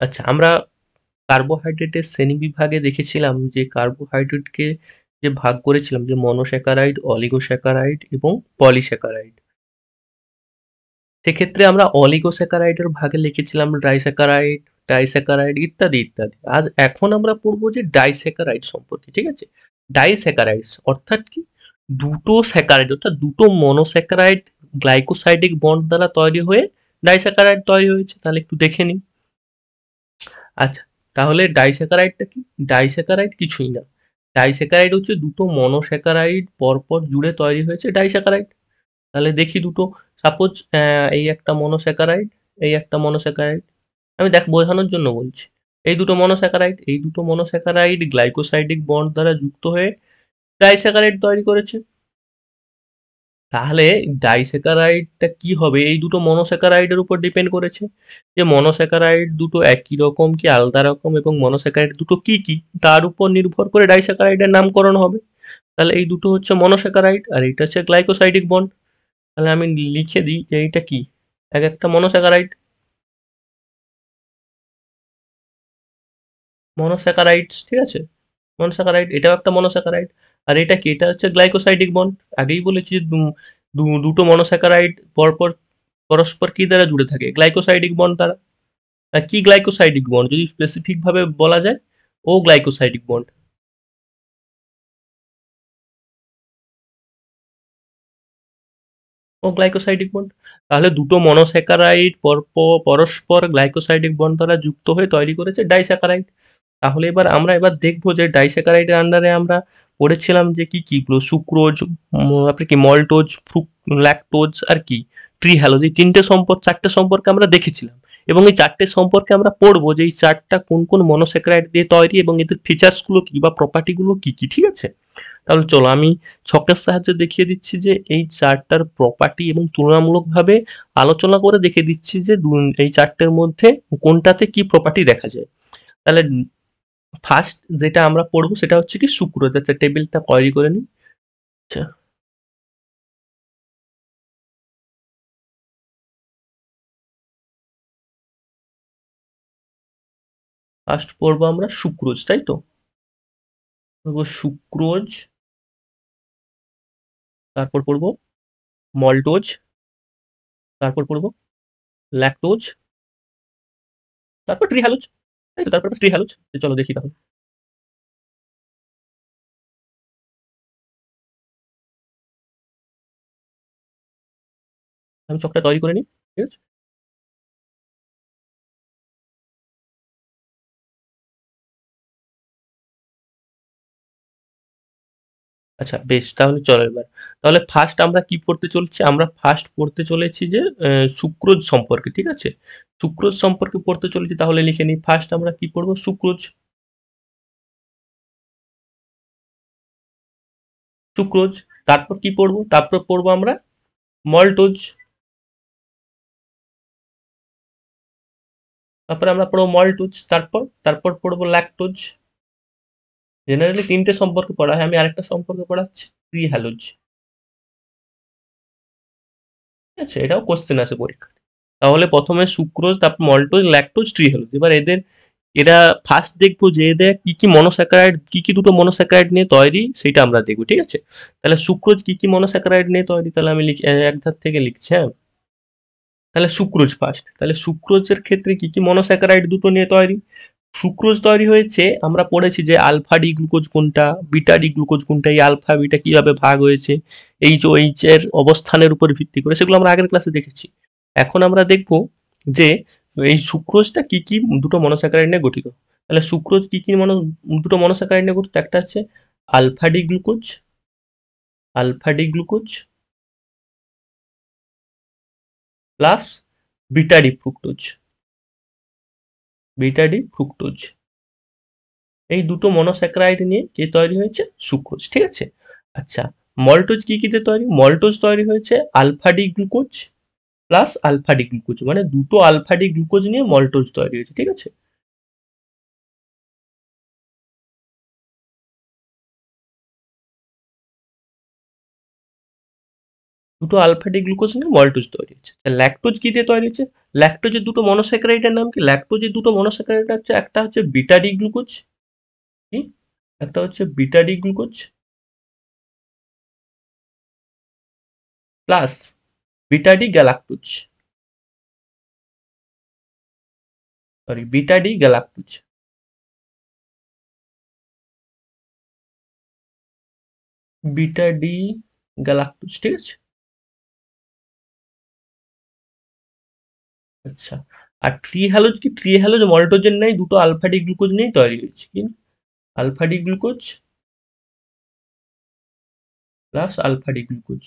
আচ্ছা, আমরা কার্বোহাইড্রেটের শ্রেণীবিভাগে দেখেছিলাম যে কার্বোহাইড্রেটকে যে ভাগ করেছিলাম যে মনোস্যাকারাইড, অলিগোস্যাকারাইড এবং পলিস্যাকারাইড। সেক্ষেত্রে আমরা অলিগোস্যাকারাইডের ভাগে লিখেছিলাম ডাইস্যাকারাইড, ডাইস্যাকারাইড ইত্যাদি ইত্যাদি। আজ এখন আমরা পড়বো যে ডাইস্যাকারাইড সম্পর্কে, ঠিক আছে? ডাইস্যাকারাইডস অর্থাৎ কি, দুটো স্যাকারাইড অর্থাৎ দুটো মনোস্যাকারাইড গ্লাইকোসাইডিক বন্ড দ্বারা তৈরি হয়ে ডাইস্যাকারাইড তৈরি হয়েছে। তাহলে একটু দেখে নিই। আচ্ছা, তাহলে ডাইস্যাকারাইডটা কি? ডাইস্যাকারাইড কিছুই না। ডাইস্যাকারাইড হচ্ছে দুটো মনোস্যাকারাইড পরপর জুড়ে তৈরি হয়েছে ডাইস্যাকারাইড। তাহলে দেখি দুটো, সাপোজ এই একটা মনোস্যাকারাইড, এই একটা মনোস্যাকারাইড। আমি দেখ বোঝানোর জন্য বলছি। এই দুটো মনোস্যাকারাইড গ্লাইকোসাইডিক বন্ড দ্বারা যুক্ত হয়ে ডাইস্যাকারাইড তৈরি করেছে। তাহলে ডাইস্যাকারাইডটা কি হবে এই দুটো মনোস্যাকারাইডের উপর ডিপেন্ড করেছে, যে মনোস্যাকারাইড দুটো একই রকম কি আলাদা রকম এবং মনোস্যাকারাইড দুটো কি কি, তার উপর নির্ভর করে ডাইস্যাকারাইডের নামকরণ হবে। তাহলে এই দুটো হচ্ছে মনোস্যাকারাইড আর এইটা হচ্ছে গ্লাইকোসাইডিক বন্ড। তাহলে আমি লিখে দিই যে এইটা কি, এক একটা মনোস্যাকারাইড, মনোস্যাকারাইডস, ঠিক আছে? মনোস্যাকারাইড, এটাও একটা মনোস্যাকারাইড। আর এটা কি, এটা হচ্ছে গ্লাইকোসাইডিক বন্ড। আগেই বলেছি যে দুটো মনোস্যাকারাইড পরপর পরস্পর কি দ্বারা জুড়ে থাকে, গ্লাইকোসাইডিক বন্ড দ্বারা। আর কি গ্লাইকোসাইডিক বন্ড যদি স্পেসিফিক ভাবে বলা যায়, ও গ্লাইকোসাইডিক বন্ড, ও গ্লাইকোসাইডিক বন্ড। তাহলে দুটো মনোস্যাকারাইড পরস্পর গ্লাইকোসাইডিক বন্ড দ্বারা যুক্ত হয়ে তৈরি করেছে ডাইস্যাকারাইড। তাহলে এবার দেখবো যে ডাইস্যাকারাইডের আন্ডারে আমরা পড়েছিলাম যে কি কি গুলো, সুক্রোজ, আপনি কি মল্টোজ, ল্যাকটোজ আর কি ট্রি হ্যালোজ, এই চারটে সম্পর্কে আমরা দেখেছিলাম। এবং এই চারটে সম্পর্কে আমরা পড়বো যে এই চারটা কোন কোন মনোস্যাকারাইড দিয়ে তৈরি এবং এদের ফিচার্স গুলো কি বা প্রপার্টি গুলো কি কি, ঠিক আছে? তাহলে চলো আমি ছকের সাহায্যে দেখিয়ে দিচ্ছি যে এই চারটার প্রপার্টি এবং তুলনামূলকভাবে আলোচনা করে দেখিয়ে দিচ্ছি যে এই চারটের মধ্যে কোনটাতে কি প্রপার্টি দেখা যায়। তাহলে ফার্স্ট যেটা আমরা পড়বো সেটা হচ্ছে কি সুক্রোজ। আচ্ছা, টেবিলটা তৈরি করে নিই। আচ্ছা, ফার্স্ট পড়বো আমরা সুক্রোজ, তাই তো? পড়বো সুক্রোজ, তারপর পড়বো মল্টোজ, তারপর পড়বো ল্যাকটোজ, তারপর ট্রি হ্যালোজ, তাই তো? তারপর ট্রি হ্যালোজ। চলো দেখি তাহলে। আমি চকটা তৈরি করে নিই, ঠিক আছে? আচ্ছা বেশ, তাহলে চলো এবার। তাহলে ফার্স্ট আমরা কি পড়তে চলেছি, আমরা ফার্স্ট পড়তে চলেছি যে সুক্রোজ সম্পর্কে, ঠিক আছে? সুক্রোজ সম্পর্কে পড়তে চলেছি, তাহলে লিখে নিই। ফার্স্ট আমরা কি পড়বো, সুক্রোজ। সুক্রোজ, তারপর কি পড়বো, তারপর পড়বো আমরা মল্টোজ, তারপর আমরা পড়বো মল্টোজ, তারপর তারপর পড়বো ল্যাকটোজ। জেনারেলি তিনটে সম্পর্কে পড়া হয়, আমি আরেকটা সম্পর্কে পড়াচ্ছি, ট্রি হ্যালোজ। ঠিক আছে, এটাও কোশ্চেন আছে পরীক্ষা। তাহলে প্রথমে সুক্রোজ, তারপর মল্টোজ, ল্যাকটোজ, ট্রি হ্যালোজ। এবার এরা ফার্স্ট দেখবো যে এদের কি কি মনোস্যাকারাইড, কি কি দুটো মনোস্যাকারাইড নিয়ে তৈরি সেটা আমরা দেখবো, ঠিক আছে? তাহলে সুক্রোজ কি কি মনোস্যাকারাইড নিয়ে তৈরি, তাহলে আমি এক ধার থেকে লিখছি, হ্যাঁ। তাহলে সুক্রোজ ফার্স্ট, তাহলে সুক্রোজের ক্ষেত্রে কি কি মনোস্যাকারাইড দুটো নিয়ে তৈরি। সুক্রোজ তৈরি হয়েছে, আমরা পড়েছি যে আলফা ডি গ্লুকোজ কোনটা, বিটা ডি গ্লুকোজ কোনটা, এই আলফা বিটা কিভাবে ভাগ হয়েছে, এইচ ও এইচ এর অবস্থানের উপর ভিত্তি করে, সেগুলো আমরা আগের ক্লাসে দেখেছি। এখন আমরা দেখব যে এই সুক্রোজটা কি কি দুটো মনোস্যাকারাইড নিয়ে গঠিত। তাহলে সুক্রোজ কি কি দুটো মনোস্যাকারাইড নিয়ে গঠিত, একটা আছে alpha D glucose, alpha D glucose plus beta D fructose, beta D fructose. এই দুটো মনোস্যাকারাইড নিয়ে কে তৈরি হয়েছে, সুক্রোজ, ঠিক আছে? আচ্ছা, মল্টোজ কি কিতে তৈরি, মল্টোজ তৈরি হয়েছে alpha D glucose plus alpha D glucose, মানে দুটো আলফা ডি গ্লুকোজ নিয়ে মল্টোজ তৈরি হয়েছে, ঠিক আছে? দুটো আলফা ডি গ্লুকোজ নিয়ে মল্টোজ তৈরি হচ্ছে। ল্যাকটোজ কি দিয়ে তৈরি হচ্ছে? ল্যাকটোজের দুটো মনোস্যাকারাইডের নাম কি? ল্যাকটোজের দুটো মনোস্যাকারাইড হচ্ছে, একটা হচ্ছে বিটা ডি গ্লুকোজ, কি? একটা হচ্ছে beta D glucose plus beta D galactose, sorry beta D galactose. Beta D galactose, ঠিক আছে। আচ্ছা, আর ট্রি হ্যালোজ কি? ট্রি হ্যালোজ মল্টোজের নেই, দুটো আলফা ডি গ্লুকোজ নিয়েই তৈরি হয়েছে, কি? Alpha D glucose plus alpha D glucose,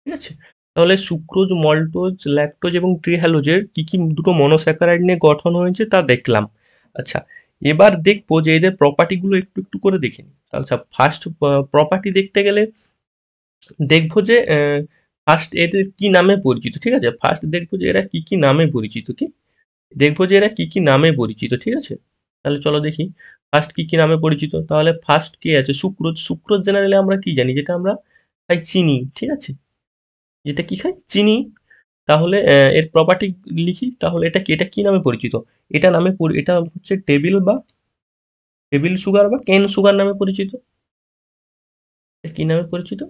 ঠিক আছে। তাহলে সুক্রোজ, মল্টোজ, ল্যাকটোজ এবং ট্রি হ্যালোজের কি কি দুটো মনোস্যাকারাইড নিয়ে গঠন হয়েছে তা দেখলাম। আচ্ছা, এবার দেখবো যে এদের প্রপার্টি গুলো একটু একটু করে দেখে নিই। আচ্ছা, ফার্স্ট প্রপার্টি দেখতে গেলে দেখবো যে ফার্স্ট এদের কি নামে পরিচিত, ঠিক আছে। ফার্স্ট দেখবো যে এরা কি কি নামে পরিচিত, কি দেখবো যে এরা কি কি নামে পরিচিত, ঠিক আছে। তাহলে চলো দেখি ফার্স্ট কি কি নামে পরিচিত। তাহলে ফার্স্ট কি আছে? সুক্রোজ। সুক্রোজ জেনারেলি আমরা কি জানি? যেটা আমরা খাই চিনি, ঠিক আছে। যেটা কি খাই? চিনি। তাহলে এর প্রপার্টি লিখি। তাহলে এটা কি, এটা কি নামে পরিচিত? এটা নামে এটা হচ্ছে টেবিল বা টেবিল সুগার বা কেন সুগার নামে পরিচিত। এটা কি নামে পরিচিত?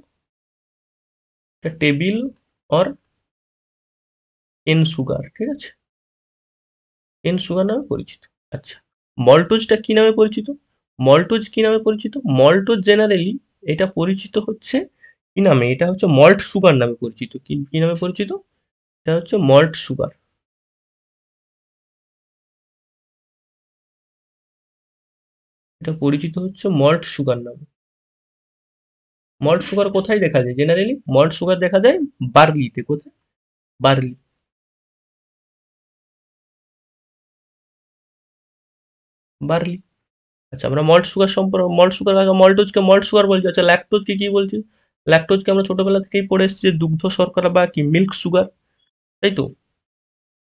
এটা টেবিল অর কেন সুগার, ঠিক আছে। কেন সুগার নামে পরিচিত। আচ্ছা, মল্টোজটা কি নামে পরিচিত? মল্টোজ কি নামে পরিচিত? মল্টোজ জেনারেলি এটা পরিচিত হচ্ছে কি নামে? এটা হচ্ছে মল্ট সুগার নামে পরিচিত। কি কি নামে পরিচিত? এটা হচ্ছে মল্ট সুগার। এটা পরিচিত হচ্ছে মল্ট সুগার নামে। মল্ট সুগার কোথায় দেখা যায় জেনারেলি? মল্ট সুগার দেখা যায় বার্লিতে। কোথায়? বার্লি। বার্লি। আচ্ছা, আমরা মল্ট সুগার সম্পর্কে, মল্ট সুগার আগে মল্টোজকে মল্ট সুগার বলছি। আচ্ছা, ল্যাকটোজকে কি বলছি? ল্যাকটোজকে আমরা ছোটবেলা থেকেই পড়ে এসেছি যে দুগ্ধ শর্করা বা কি মিল্ক সুগার, তাই তো।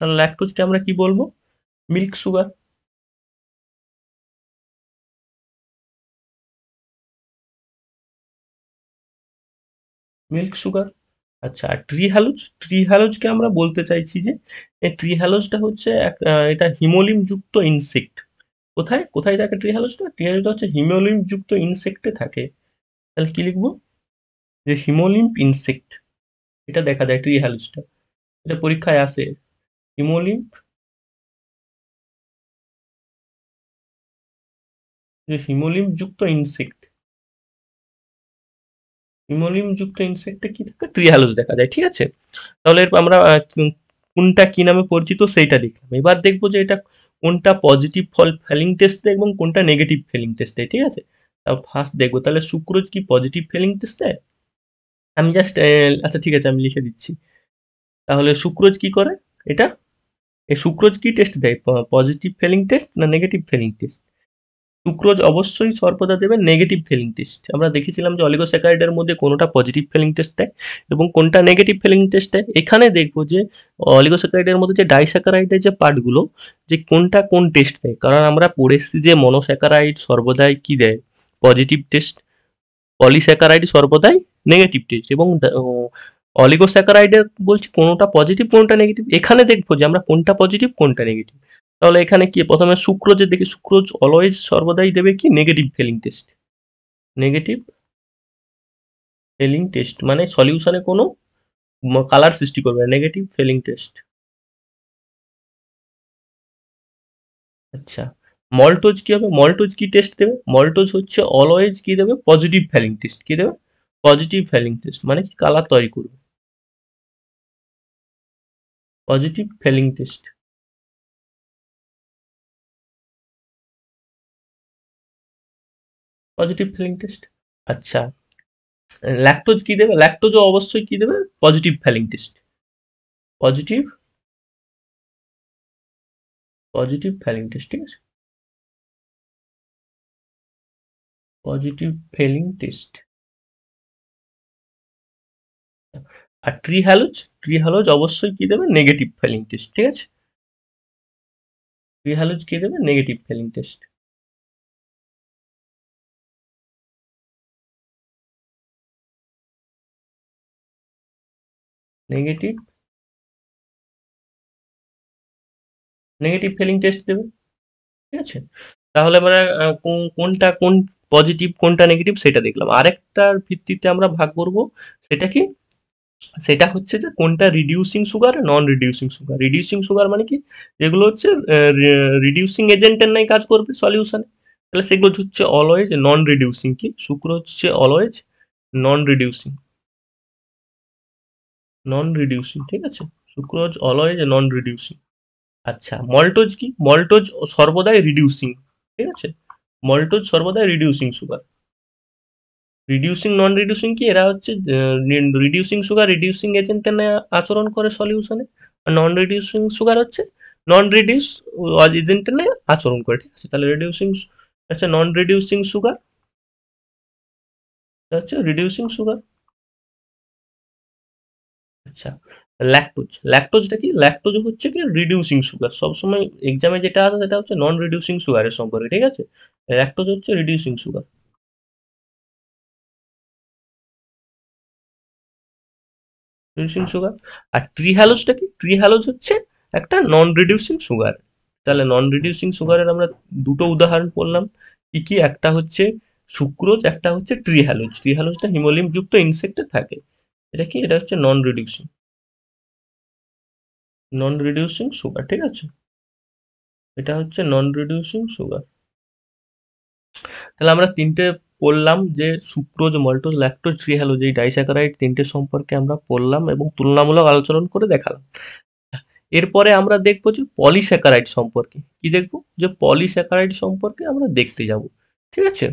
তাহলে ল্যাকটোজকে আমরা কি বলবো? Milk sugar. Milk sugar. আচ্ছা, আর ট্রি হ্যালোজ? ট্রি হ্যালোজকে আমরা বলতে চাইছি যে এই ট্রি হ্যালোজটা হচ্ছে এটা হিমোলিম যুক্ত ইনসেক্ট। কোথায় কোথায় থাকে ট্রি হ্যালোজটা? ট্রি হ্যালোজটা হচ্ছে হিমোলিম যুক্ত ইনসেক্টে থাকে। তাহলে কি লিখবো? যে হিমোলিম্প ইনসেক্ট, এটা দেখা যায় ট্রি হ্যালোজটা। এটা পরীক্ষায় আসে। হিমোলিম্প, যে হিমোলিম্প যুক্ত ইনসেক্ট, হিমোলিম্প যুক্ত ইনসেক্টে কি থাকে? ট্রি হ্যালোজ দেখা যায়, ঠিক আছে। তাহলে এরপর আমরা কোনটা কি নামে পরিচিত সেইটা দেখলাম। এবার দেখবো যে এটা কোনটা পজিটিভ ফেলিং টেস্ট দেয় এবং কোনটা নেগেটিভ ফেলিং টেস্ট দেয়, ঠিক আছে। তা ফার্স্ট দেখবো তাহলে সুক্রোজ কি পজিটিভ ফেলিং টেস্ট দেয়। আমি জাস্ট, আচ্ছা ঠিক আছে আমি লিখে দিচ্ছি। তাহলে সুক্রোজ কি করে? এটা, এই সুক্রোজ কি টেস্ট দেয়? পজিটিভ ফেলিং টেস্ট না নেগেটিভ ফেলিং টেস্ট? সুক্রোজ অবশ্যই সর্বদা দেবে নেগেটিভ ফিলিং টেস্ট। আমরা দেখেছিলাম যে অলিগোস্যাকারাইডের মধ্যে কোনটা পজিটিভ ফিলিং টেস্ট দেয় এবং কোনটা নেগেটিভ ফিলিং টেস্ট দেয়। এখানে দেখবো যে অলিগোস্যাকারাইডের মধ্যে যে ডাইস্যাকারাইডের যে পার্টগুলো, যে কোনটা কোন টেস্ট দেয়। কারণ আমরা পড়ে এসেছি যে মনোস্যাকারাইড সর্বদাই কি দেয়? Positive test. পলিস্যাকারাইড সর্বদাই নেগেটিভ টেস্ট। এবং অলিগোস্যাকারাইডের বলছি কোনটা পজিটিভ কোনটা নেগেটিভ। এখানে দেখবো যে আমরা কোনটা পজিটিভ কোনটা নেগেটিভ। তাহলে এখানে কি প্রথমে সুক্রোজের দেখি, সুক্রোজ অলওয়েজ সর্বদাই দেবে কি? Negative Fehling test. Negative Fehling test মানে সলিউশনে কোনো কালার সৃষ্টি করবে না, নেগেটিভ ফেলিং টেস্ট। আচ্ছা, মল্টোজ কি হবে? মল্টোজ কি টেস্ট দেবে? মল্টোজ হচ্ছে অলওয়েজ কি দেবে? Positive Fehling test. কি দেবে? পজিটিভ ফেলিং টেস্ট মানে কি? কালার তৈরি করবে। Positive Fehling test. Positive Fehling test. আচ্ছা, ল্যাকটোজ কি দেবে? ল্যাকটোজও অবশ্যই কি দেবে? Positive Fehling test. Positive, positive Fehling test, ঠিক আছে। Positive Fehling test. আর ট্রি হ্যালোজ, ট্রি হ্যালোজ অবশ্যই কি দেবে? নেগেটিভ ফেলিং টেস্ট, ঠিক আছে। ট্রি হ্যালোজ কি দেবে? Negative Fehling test. Negative negative Fehling test দেবে, ঠিক আছে? তাহলে আমরা কোনটা কোন পজিটিভ কোনটা নেগেটিভ সেটা দেখলাম। আরেকটার ভিত্তিতে আমরা ভাগ করব, সেটা কি? সেটা হচ্ছে যে কোনটা রিডিউসিং সুগার, নন রিডিউসিং সুগার। রিডিউসিং সুগার মানে কি? যেগুলো হচ্ছে রিডিউসিং এজেন্টের নাই কাজ করবে সলিউশনে, তাহলে সেগুলো হচ্ছে অলওয়েজ নন রিডিউসিং। কি শুক্র হচ্ছে অলওয়েজ নন রিডিউসিং, নন রিডিউসিং, ঠিক আছে? Sucrose always non reducing. আচ্ছা, মল্টোজ কি? মল্টোজ সর্বদাই রিডিউসিং, ঠিক আছে? মল্টোজ সর্বদাই রিডিউসিং সুগার। রিডিউসিং নন রিডিউসিং কি? এরা হচ্ছে রিডিউসিং সুগার রিডিউসিং এজেন্টের ন্যায় আচরণ করে সলিউশনে, আর নন রিডিউসিং সুগার হচ্ছে নন রিডিউস এজেন্টের ন্যায় আচরণ করে, ঠিক আছে? তাহলে রিডিউসিং আচ্ছা নন রিডিউসিং সুগার হচ্ছে রিডিউসিং সুগার। আচ্ছা, ল্যাকটোজ, ল্যাকটোজটা কি? ল্যাকটোজ হচ্ছে কি রিডিউসিং সুগার। সবসময় এক্সামে যেটা আসে সেটা হচ্ছে নন রিডিউসিং সুগারের সম্পর্কে, ঠিক আছে? ল্যাকটোজ হচ্ছে রিডিউসিং সুগার, রিডিউসিং সুগার। আর ট্রিহ্যালোজটা কি? ট্রিহ্যালোজ হচ্ছে একটা নন রিডিউসিং সুগার। তাহলে নন রিডিউসিং সুগারের আমরা দুটো উদাহরণ পড়লাম, কি কি? একটা হচ্ছে সুক্রোজ, একটা হচ্ছে ট্রিহ্যালোজ। ট্রিহ্যালোজটা হিমোলিম যুক্ত ইনসেক্টে থাকে। এটা কি? এটা হচ্ছে নন রিডিউসিং, নন রিডিউসিং সুগার, ঠিক আছে? এটা হচ্ছে নন রিডিউসিং সুগার। তাহলে আমরা তিনটে পড়লাম, যে সুক্রোজ, মল্টোজ, ল্যাকটোজ, ট্রিহ্যালোজ, এই ডাইস্যাকারাইড তিনটে সম্পর্কে আমরা পড়লাম এবং তুলনামূলক আলোচনা করে দেখালাম। এরপরে আমরা দেখবো যে পলিস্যাকারাইড সম্পর্কে। কি দেখবো? যে পলিস্যাকারাইড সম্পর্কে আমরা দেখতে যাব, ঠিক আছে?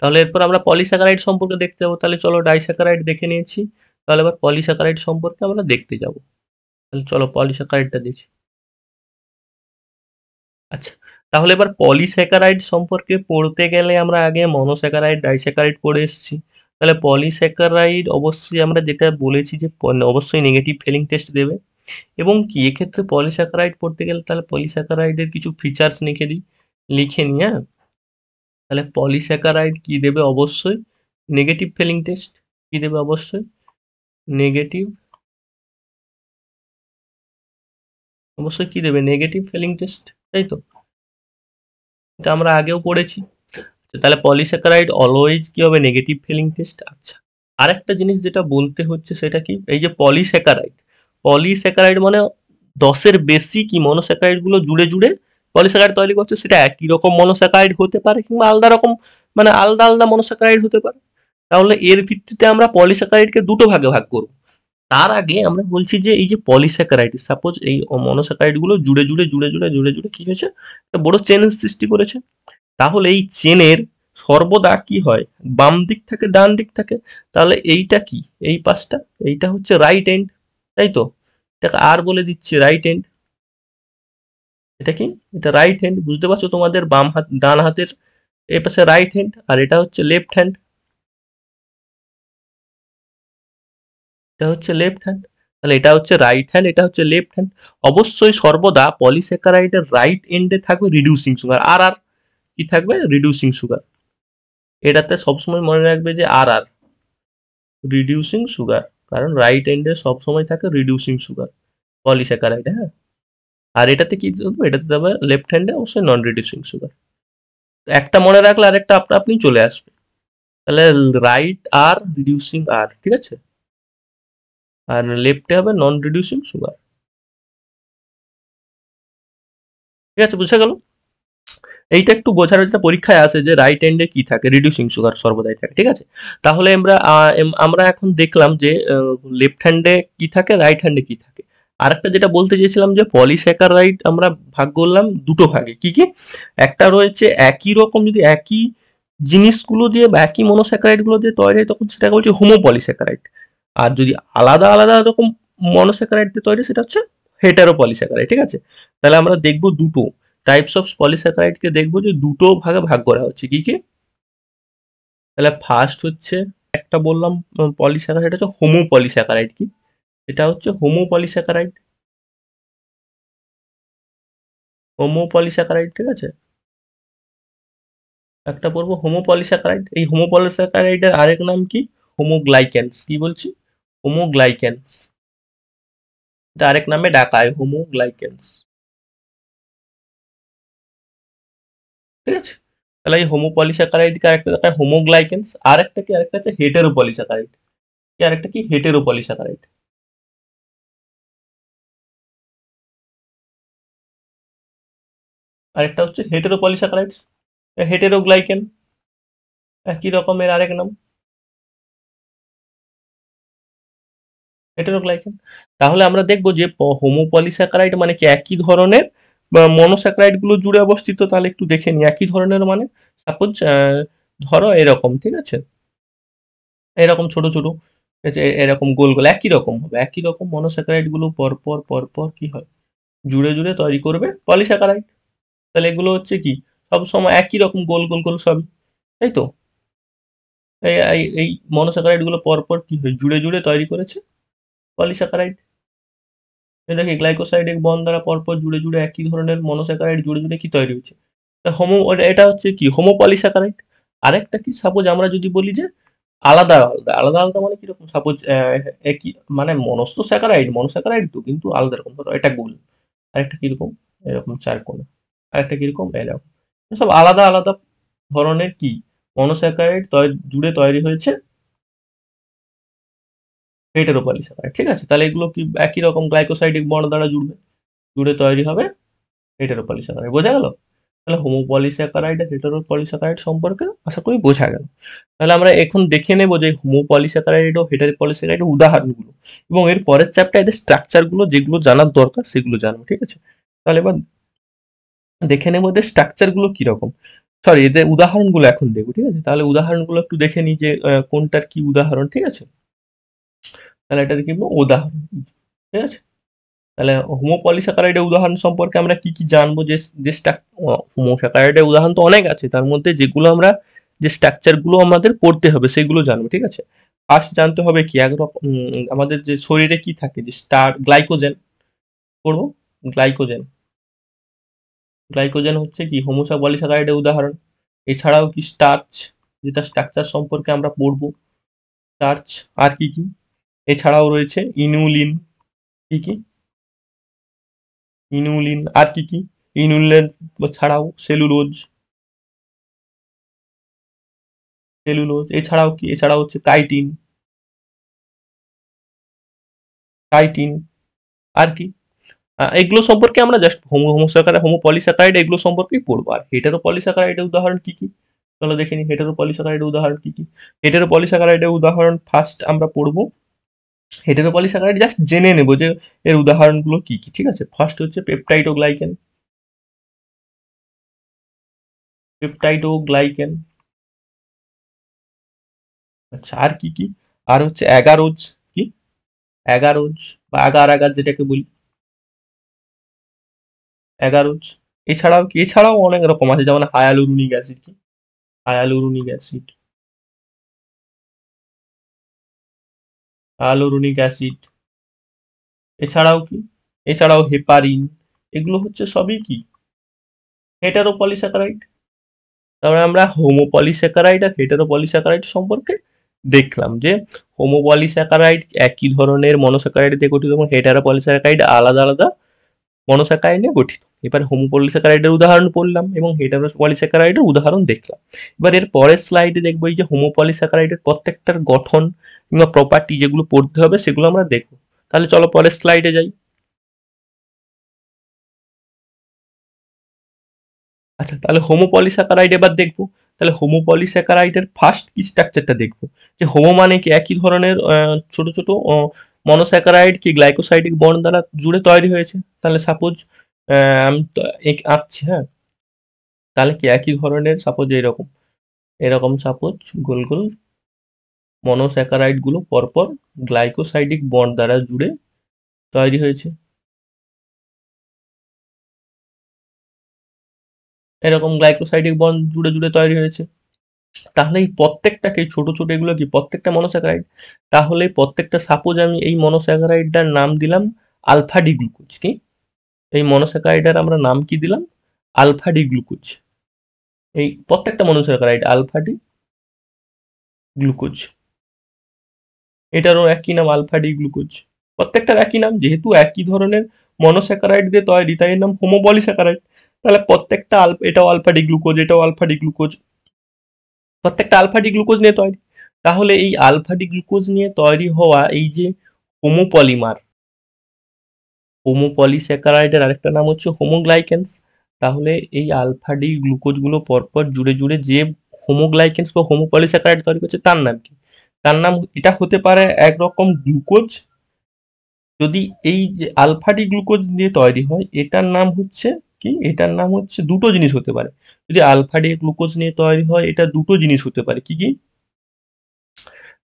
তাহলে এরপর আমরা পলিস্যাকারাইড সম্পর্কে দেখতে যাবো। তাহলে চলো, ডাইস্যাকারাইড দেখে নিয়েছি, তাহলে এবার পলিস্যাকারাইড সম্পর্কে আমরা দেখতে যাব। তাহলে চলো পলিস্যাকারাইডটা দেখি। আচ্ছা, তাহলে এবার পলিস্যাকারাইড সম্পর্কে পড়তে গেলে আমরা আগে মনোস্যাকারাইড, ডাইস্যাকারাইড পড়ে এসেছি। তাহলে পলিস্যাকারাইড অবশ্যই আমরা যেটা বলেছি যে অবশ্যই নেগেটিভ ফিলিং টেস্ট দেবে। এবং কি এক্ষেত্রে পলিস্যাকারাইড পড়তে গেলে তাহলে পলিস্যাকারাইডের কিছু ফিচার্স লিখে নিই, হ্যাঁ? তাহলে পলিস্যাকারাইড কি দেবে? অবশ্যই নেগেটিভ ফিলিং টেস্ট। কি দেবে? অবশ্যই নেগেটিভ, অবশ্যই কি দেবে? নেগেটিভ ফিলিং টেস্ট, তাই তো? এটা আমরা আগেও পড়েছি। তাহলে পলিস্যাকারাইড অলওয়েজ কি হবে? Negative Fehling test. আচ্ছা, আরেকটা জিনিস যেটা বলতে হচ্ছে সেটা কি? এই যে পলিস্যাকারাইড, পলিস্যাকারাইড মানে 10-এর বেশি কি মনোস্যাকারাইড গুলো জুড়ে জুড়ে পলিস্যাকারাইড তৈরি করছে। সেটা একই রকম মনোস্যাকারাইড হতে পারে কিংবা আলাদা রকম, মানে আলাদা আলাদা মনোস্যাকারাইড হতে পারে। তাহলে এর ভিত্তিতে আমরা পলিস্যাকারাইডকে দুটো ভাগে ভাগ করব। তার আগে আমরা বলছি যে এই যে পলিস্যাকারাইড, সাপোজ এই মনোস্যাকারাইড গুলো জুড়ে জুড়ে জুড়ে জুড়ে জুড়ে জুড়ে কি হয়েছে? একটা বড় চেন সৃষ্টি করেছে। তাহলে এই চেনের সর্বদা কি হয়? বাম দিক থাকে, ডান দিক থাকে। তাহলে এইটা কি? এই পাশটা, এইটা হচ্ছে রাইট এন্ড, তাই তো? এটাকে আর বলে দিচ্ছি রাইট এন্ড। এটা কি? এটা রাইট হ্যান্ড, বুঝতে পারছো? তোমাদের বাম হাত, ডান হাতের এই পাশে রাইট হ্যান্ড, আর এটা হচ্ছে লেফট হ্যান্ড, এটা হচ্ছে লেফট হ্যান্ড। তাহলে এটা হচ্ছে রাইট হ্যান্ড, এটা হচ্ছে লেফট হ্যান্ড। অবশ্যই সর্বদা পলিস্যাকারাইডের রাইট এন্ডে থাকবে রিডিউসিং সুগার, আর আর কি থাকবে? Reducing sugar. এটাতে সবসময় মনে রাখবে যে আর আর রিডিউসিং সুগার, কারণ রাইট এন্ডে সবসময় থাকে রিডিউসিং সুগার পলিস্যাকারাইডে, হ্যাঁ? আর এটাতে কি দেবো? এটাতে দেবে লেফট হ্যান্ডে অবশ্যই নন রিডিউসিং সুগার। একটা মনে রাখলে আরেকটা আপনা আপনি চলে আসবে। তাহলে রাইট আর রিডিউসিং আর, ঠিক আছে? আর লেফটে হবে নন রিডিউসিং সুগার, ঠিক আছে? বুঝা গেল? এইটা একটু বোঝার, যেটা পরীক্ষায় আসে যে রাইট হ্যান্ডে কি থাকে? রিডিউসিং সুগার সর্বদাই থাকে, ঠিক আছে? তাহলে আমরা এখন দেখলাম যে লেফট হ্যান্ডে কি থাকে, রাইট হ্যান্ডে কি থাকে। আরেকটা যেটা বলতে চেয়েছিলাম যে পলিস্যাকারাইড আমরা ভাগ করলাম দুটো ভাগে। কি কি? একটা রয়েছে একই রকম, যদি একই জিনিসগুলো দিয়ে বা একই মনোস্যাকারাইড গুলো দিয়ে তৈরি হয় তখন সেটাকে বলছি হোমোপলিস্যাকারাইড। আর যদি আলাদা আলাদা রকম মনোস্যাকারাইড দিয়ে তৈরি সেটা হচ্ছে হেটারোপলিস্যাকারাইড, ঠিক আছে? তাহলে আমরা দেখবো দুটো। টাইপস অফ পলিস্যাকারাইডকে দেখবো যে দুটো ভাগে ভাগ করা হচ্ছে, কি কি? তাহলে ফার্স্ট হচ্ছে একটা বললাম পলিস্যাকারাইড, হচ্ছে হোমো পলিস্যাকারাইড। কি এটা? হচ্ছে হোমো পলিস্যাকারাইড। হোমো পলিস্যাকারাইড, ঠিক আছে। একটা পড়বো হোমো পলিস্যাকারাইড। এই হোমো পলিস্যাকারাইডের আরেক নাম কি? হোমোগ্লাইক্যানস। কি বলছি? হোমোগ্লাইক্যানস। এটা আরেক নামে ডাকা হয়, হোমোগ্লাইক্যানস, ঠিক আছে। তাহলে এই হোমো পলিস্যাকারাইডকে আরেকটা দেখা হয় হোমোগ্লাইকেন্স, আরেকটা হচ্ছে হেটেরো পলিস্যাকারাইড। আরেকটা কি? Hetero polysaccharide. আরেকটা হচ্ছে হেটেরো পলিস্যাকারাইডস, হেটেরোগ্লাইকেন, একই রকমের আরেক নাম হেটেরোগ্লাইকেন। তাহলে আমরা দেখবো যে হোমো পলিস্যাকারাইড মানে কি একই ধরনের মনোস্যাকারাইড গুলো জুড়ে অবস্থিত। তাহলে একটু দেখে নি একই ধরনের মানে, সাপোজ ধরো এরকম, ঠিক আছে, এরকম ছোট ছোট, ঠিক আছে, এরকম গোল গোল একই রকম হবে, একই রকম মনোস্যাকারাইড গুলো পরপর পরপর কি হয়, জুড়ে জুড়ে তৈরি করবে পলিস্যাকারাইড। তাহলে এগুলো হচ্ছে কি সব সময় একই রকম গোল গোল গোল সবই, তাই তো। এই মনোস্যাকারাইড গুলো পরপর কি হয়, জুড়ে জুড়ে তৈরি করেছে পলিস্যাকারাইড। এটা কি গ্লাইকোসাইডিক বন্ড দ্বারা পরপর জুড়ে জুড়ে একই ধরনের মনোস্যাকারাইড জুড়ে জুড়ে কি তৈরি হচ্ছে, এটা হচ্ছে কি হোমো পলিস্যাকারাইড। আরেকটা কি, সাপোজ আমরা যদি বলি যে আলাদা আলাদা আলাদা আলাদা মানে কিরকম, সাপোজ একই মানে মনোস্যাকারাইড মনোস্যাকারাইড তো, কিন্তু আলাদা রকম। ধরো এটা গোল, আরেকটা কিরকম এরকম চারকোনা, আরেকটা কিরকম এরকম, সব আলাদা আলাদা ধরনের কি মনোস্যাকারাইড জুড়ে তৈরি হয়েছে হেটেরোপলিস্যাকারাইড, ঠিক আছে। তাহলে এগুলো কি একই রকম গ্লাইকোসাইডিক বন্ড দ্বারা জুড়বে, জুড়ে তৈরি হবে হেটেরোপলিস্যাকারাইড। বোঝা গেল? তাহলে হোমোপলিস্যাকারাইড আর হেটেরোপলিস্যাকারাইড সম্পর্কে আশা করি বোঝা গেল। তাহলে আমরা এখন দেখে নেব যে হোমোপলিস্যাকারাইড ও হেটেরোপলিস্যাকারাইডের উদাহরণগুলো, এবং এর পরের চ্যাপ্টারে এদের স্ট্রাকচারগুলো যেগুলো জানার দরকার সেগুলো জানবো, ঠিক আছে। তাহলে এবার দেখে নেব এদের স্ট্রাকচারগুলো কিরকম, সরি এদের উদাহরণগুলো এখন দেখবো, ঠিক আছে। তাহলে উদাহরণগুলো একটু দেখে নিই যে কোনটার কি উদাহরণ, ঠিক আছে। তাহলে এটা দেখে নেবো উদাহরণ, ঠিক আছে। তাহলে হোমোপলিস্যাকারাইডের উদাহরণ সম্পর্কে আমরা কি কি জানবো, যে যে হোমোস্যাকারাইডের উদাহরণ তো অনেক আছে, তার মধ্যে যেগুলো আমরা যে স্ট্রাকচার গুলো আমাদের পড়তে হবে সেগুলো জানবো, ঠিক আছে। ফার্স্ট জানতে হবে কি একরকম আমাদের যে শরীরে কি থাকে, যে গ্লাইকোজেন পড়বো। গ্লাইকোজেন, গ্লাইকোজেন হচ্ছে কি হোমোপলিস্যাকারাইডের উদাহরণ। এছাড়াও কি স্টার্চ, যেটা স্ট্রাকচার সম্পর্কে আমরা পড়বো, স্টার্চ। আর কি কি, এছাড়াও রয়েছে ইনুলিন। কি কি? ইনুলিন। আর কি কি? ইনুলিন ছাড়াও সেলুলোজ, সেলুলোজ। এছাড়াও কি, এছাড়াও হচ্ছে কাইটিন, কাইটিন। আর কি, এগুলো সম্পর্কে আমরা জাস্ট হোমোস্যাকারাইড হোমোপলিস্যাকারাইড এগুলো সম্পর্কেই পড়বো। আর হেটেরোপলিস্যাকারাইডের উদাহরণ কি কি, চলো দেখে নিই হেটেরোপলিস্যাকারাইডের উদাহরণ কি কি। হেটেরোপলিস্যাকারাইডের উদাহরণ ফার্স্ট আমরা পড়বো। হেটেরোপলিস্যাকারাইড জাস্ট জেনে নেবো যে এর উদাহরণগুলো কি কি, ঠিক আছে। ফার্স্ট হচ্ছে পেপটাইড ও গ্লাইকেন, পেপটাইড ও গ্লাইকেন। আচ্ছা, আর কি কি? আর হচ্ছে অ্যাগারোজ। কি? অ্যাগারোজ বা আগার আগার যেটাকে বলি, অ্যাগারোজ। এছাড়াও কি, এছাড়াও অনেক রকম আছে, যেমন হায়ালুরোনিক অ্যাসিড। কি? Hyaluronic acid, hyaluronic acid. এছাড়াও কি, এছাড়াও হেপারিন। এগুলো হচ্ছে সবই কি হেটারোপলিস্যাকারাইড। তারপরে আমরা হোমোপলিস্যাকারাইড আর হেটারোপলিস্যাকারাইড সম্পর্কে দেখলাম যে হোমোপলিস্যাকারাইড একই ধরনের মনোস্যাকারাইড দিয়ে গঠিত এবং হেটারোপলিস্যাকারাইড আলাদা আলাদা মনোস্যাকারাইড নিয়ে গঠিত। এবার হোমোপলিস্যাকারাইডের উদাহরণ পড়লাম এবং হেটারোপলিস্যাকারাইডের উদাহরণ দেখলাম। এবার এর পরের স্লাইডে দেখবো এই যে হোমোপলিস্যাকারাইডের প্রত্যেকটার গঠন কিংবা প্রপার্টি যেগুলো পড়তে হবে সেগুলো আমরা দেখবো। তাহলে চলো পরের স্লাইডে যাই। আচ্ছা, তাহলে হোমোপলিস্যাকারাইড এবার দেখবো। তাহলে হোমোপলিস্যাকারাইডের ফার্স্ট কি স্ট্রাকচারটা দেখবো, যে হোমো মানে কি একই ধরনের ছোট ছোট মনোস্যাকারাইড কি গ্লাইকোসাইডিক বন্ড দ্বারা জুড়ে তৈরি হয়েছে। তাহলে সাপোজ আমি তো আঁকছি, হ্যাঁ। তাহলে কি একই ধরনের, সাপোজ এরকম এরকম সাপোজ গোল গোল মনোস্যাকারাইড গুলো পরপর গ্লাইকোসাইডিক বন্ড দ্বারা জুড়ে তৈরি হয়েছে। এরকম গ্লাইকোসাইডিক বন্ড জুড়ে জুড়ে তৈরি হয়েছে। তাহলে এই প্রত্যেকটাকে ছোট ছোট এগুলো কি প্রত্যেকটা মনোস্যাকারাইড। তাহলে প্রত্যেকটা সাপোজ আমি এই মনোস্যাকারাইডটার নাম দিলাম আলফা ডি গ্লুকোজ। কি এই মনোস্যাকারাইডের আমরা নাম কি দিলাম? Alpha D glucose. এই প্রত্যেকটা মনোস্যাকারাইড আলফা ডি গ্লুকোজ, এটারও একই নাম আলফা ডি গ্লুকোজ। প্রত্যেকটার একই নাম, যেহেতু একই ধরনের মনোস্যাকারাইড দিয়ে তৈরি তাই এর নাম হোমোপলিস্যাকারাইড। তাহলে প্রত্যেকটা এটাও আলফা ডি গ্লুকোজ, এটাও আলফা ডি গ্লুকোজ, প্রত্যেকটা আলফা ডি গ্লুকোজ নিয়ে তৈরি। তাহলে এই আলফা ডি গ্লুকোজ নিয়ে তৈরি হওয়া এই যে হোমোপলিমার, হোমোপলিস্যাকারাইডের আরেকটা নাম হচ্ছে হোমোগ্লাইকেন্স। তাহলে এই আলফা ডি গ্লুকোজ গুলো পরপর জুড়ে জুড়ে যে হোমোগ্লাইকেন্স বা হোমোপলিস্যাকারাইড তৈরি করছে তার নাম কি? তার নাম এটা হতে পারে একরকম গ্লুকোজ। যদি এই যে আলফা ডি গ্লুকোজ দিয়ে তৈরি হয় এটার নাম হচ্ছে কি? এটার নাম হচ্ছে দুটো জিনিস হতে পারে। যদি আলফা ডি গ্লুকোজ নিয়ে তৈরি হয় এটা দুটো জিনিস হতে পারে। কি কি?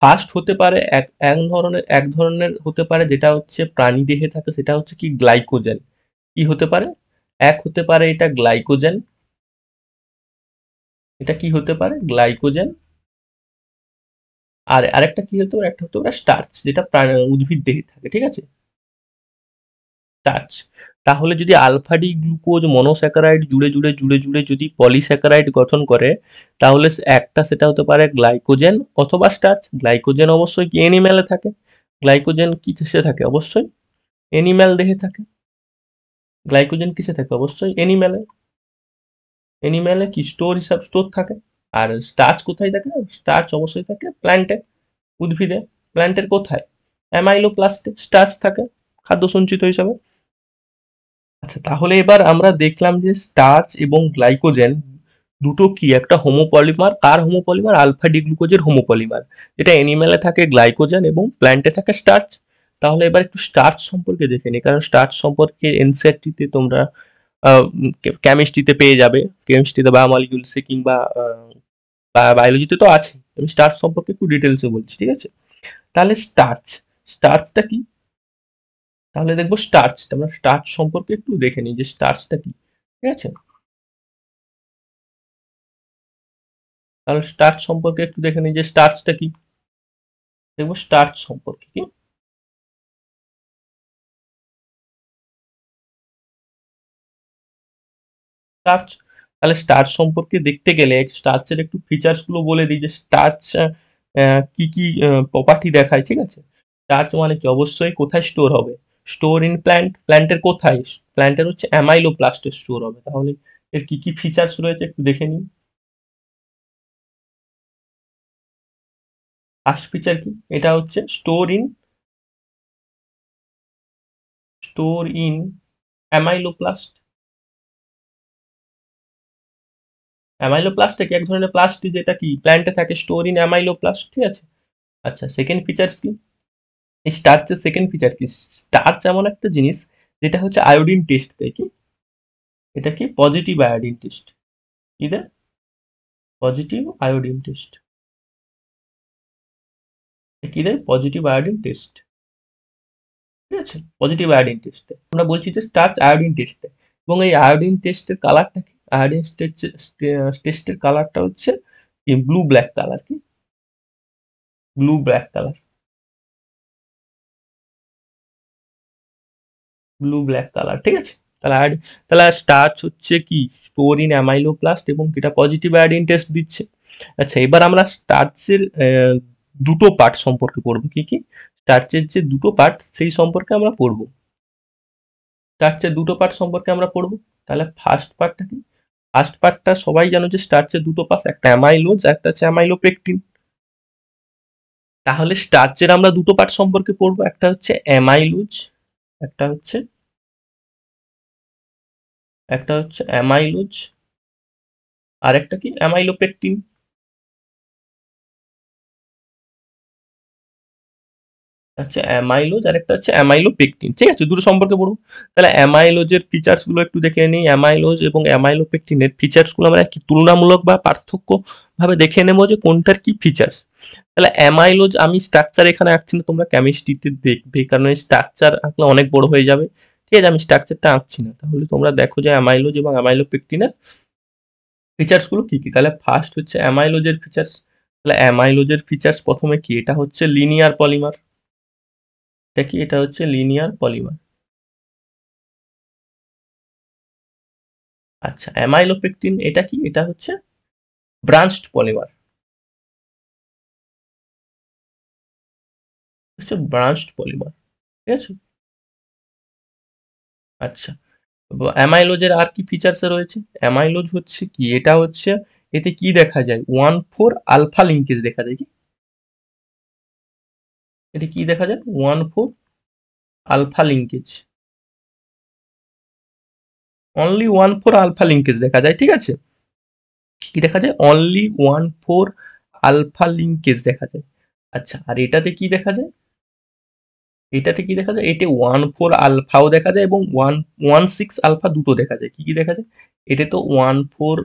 ফার্স্ট হতে পারে এক ধরনের হতে পারে যেটা হচ্ছে প্রাণীদেহে থাকে, সেটা হচ্ছে কি গ্লাইকোজেন। কি হতে পারে? এক হতে পারে এটা গ্লাইকোজেন। এটা কি হতে পারে? গ্লাইকোজেন। আর আরেকটা কি হতে পারে? একটা হতে পারে স্টার্চ, যেটা উদ্ভিদ দেহে থাকে। ঠিক আছে, স্টার্চ। তাহলে যদি আলফা ডি গ্লুকোজ মনোস্যাকারাইড জুড়ে জুড়ে জুড়ে জুড়ে যদি পলিস্যাকারাইড গঠন করে, তাহলে একটা সেটা হতে পারে গ্লাইকোজেন অথবা স্টার্চ। গ্লাইকোজেন অবশ্যই কি অ্যানিম্যালে থাকে। গ্লাইকোজেন কিসে থাকে? অবশ্যই অ্যানিম্যাল দেহে থাকে। গ্লাইকোজেন কিসে থাকে? অবশ্যই অ্যানিম্যালে। অ্যানিম্যালে কি স্টোর থাকে। আর স্টার্চ কোথায় থাকে? স্টার্চ অবশ্যই থাকে প্ল্যান্টে, উদ্ভিদে। প্ল্যান্টের কোথায়? অ্যামাইলোপ্লাস্টে স্টার্চ থাকে খাদ্য সঞ্চিত হিসাবে। আচ্ছা, তাহলে এবার আমরা দেখলাম যে স্টার্চ এবং গ্লাইকোজেন দুটো কি একটা হোমোপলিমার। কার হোমোপলিমার? আলফা ডি গ্লুকোজের হোমোপলিমার। যেটা অ্যানিম্যালে থাকে গ্লাইকোজেন এবং প্ল্যান্টে থাকে স্টার্চ। তাহলে এবার একটু স্টার্চ সম্পর্কে দেখে নিই, কারণ স্টার্চ সম্পর্কে এনসিইআরটিতে তোমরা কেমিস্ট্রিতে পেয়ে যাবে। কেমিস্ট্রিতে বায়োমলিকুলসে কিংবা বায়োলজিতে তো আছে। আমি স্টার্চ সম্পর্কে একটু ডিটেলসে বলছি, ঠিক আছে? তাহলে স্টার্চটা কি? তাহলে দেখবো স্টার্চটা, আমরা স্টার্চ সম্পর্কে একটু দেখে নিই যে স্টার্চটা কি। ঠিক আছে, তাহলে স্টার্চ সম্পর্কে একটু দেখে নিই যে স্টার্চটা কি। দেখবো স্টার্চ সম্পর্কে কি স্টার্চ। তাহলে স্টার্চ সম্পর্কে দেখতে গেলে স্টার্চের একটু ফিচার্স গুলো বলে দিই যে স্টার্চ কি কি প্রপার্টি দেখায়। ঠিক আছে, স্টার্চ মানে কি? অবশ্যই কোথায় স্টোর হবে? Store in plant. প্ল্যান্টের কোথায়? প্ল্যান্টের হচ্ছে অ্যামাইলোপ্লাস্টে স্টোর হবে। তাহলে এর কি কি ফিচার্স রয়েছে একটু দেখে নিই। ফার্স্ট ফিচার কি? এটা হচ্ছে স্টোর ইন অ্যামাইলোপ্লাস্ট। অ্যামাইলোপ্লাস্টটা কি? এক ধরনের প্লাস্ট যেটা কি প্ল্যান্টে থাকে, স্টোর ইন অ্যামাইলোপ্লাস্ট। ঠিক আছে। আচ্ছা, সেকেন্ড ফিচার্স কি? এই স্টার্চের সেকেন্ড ফিচার কি? স্টার্চ এমন একটা জিনিস যেটা হচ্ছে আয়োডিন টেস্ট দেয়। কি এটা? কি পজিটিভ আয়োডিন টেস্ট। কি দেয়? Positive iodine test. কি দেয়? Positive iodine test. ঠিক আছে, পজিটিভ আয়োডিন টেস্ট। আমরা বলছি যে স্টার্চ আয়োডিন টেস্ট দেয়। এবং এই আয়োডিন টেস্টের কালারটা কি? আয়োডিন টেস্টের কালারটা হচ্ছে ব্লু ব্ল্যাক কালার। কি blue black colour? Blue black colour. ঠিক আছে, তাহলে তাহলে স্টার্চ হচ্ছে কি স্টোর ইন অ্যামাইলোপ্লাস্ট এবং এটা পজিটিভ আয়োডিন টেস্ট দিচ্ছে। আচ্ছা, এবার আমরা স্টার্চের দুটো পার্ট সম্পর্কে পড়বো। কি কি? স্টার্চের যে দুটো পার্ট সেই সম্পর্কে আমরা পড়বো। স্টার্চের দুটো পার্ট সম্পর্কে আমরা পড়বো। তাহলে ফার্স্ট পার্টটা কি? ফার্স্ট পার্টটা সবাই জানো যে স্টার্চের দুটো পার্ট, একটা অ্যামাইলোজ, একটা হচ্ছে অ্যামাইলোপেকটিন। তাহলে স্টার্চের আমরা দুটো পার্ট সম্পর্কে পড়বো, একটা হচ্ছে অ্যামাইলোজ, একটা হচ্ছে অ্যামাইলোজ, আর একটা কি? অ্যামাইলোপেকটিন। হচ্ছে অ্যামাইলোজ আর একটা হচ্ছে অ্যামাইলোপেকটিন। ঠিক আছে, দুটো সম্পর্কে পড়বো। তাহলে অ্যামাইলোজের ফিচার্স গুলো একটু দেখে নিই। অ্যামাইলোজ এবং অ্যামাইলোপেকটিনের ফিচার্স গুলো আমরা কি তুলনামূলক বা পার্থক্য ভাবে দেখে নেবো যে কোনটার কি ফিচার্স। তাহলে অ্যামাইলোজ, আমি স্ট্রাকচার এখানে আঁকছি না, তোমরা কেমিস্ট্রিতে দেখবে, কারণ এই স্ট্রাকচার আঁকলে অনেক বড় হয়ে যাবে। ঠিক আছে, আমি স্ট্রাকচারটা আঁকছি না। তাহলে তোমরা দেখো যে অ্যামাইলোজ এবং অ্যামাইলোপেকটিনের ফিচার্স গুলো কি কি? তাহলে ফার্স্ট হচ্ছে অ্যামাইলোজের ফিচার্স। তাহলে অ্যামাইলোজের ফিচার্স প্রথমে কি? এটা হচ্ছে লিনিয়ার পলিমার। এটা কি? এটা হচ্ছে লিনিয়ার পলিমার। আচ্ছা, অ্যামাইলোপেকটিন এটা কি? এটা হচ্ছে ব্রাঞ্চড পলিমার। হচ্ছে ব্রাঞ্চড পলিমার। ঠিক আছে? আচ্ছা, অ্যামাইলোজের আর কি ফিচার্স রয়েছে? অ্যামাইলোজ হচ্ছে কি? এটা হচ্ছে এতে কি দেখা যায়? 1,4 আলফা লিঙ্কেজ দেখা যায় কি? এতে কি দেখা যায়? 1,4 alpha linkage. Only 1,4 alpha linkage দেখা যায়। ঠিক আছে? কি দেখা যায়? অনলি 1,4 আলফা লিঙ্কেজ দেখা যায়। আচ্ছা, আর এটাতে কি দেখা যায়? এটাতে কি দেখা যায়? এতে 1,4 আলফাও দেখা যায় এবং 1,6 আলফা দুটো দেখা যায়। কি কি দেখা যায়? এতে তো 1,4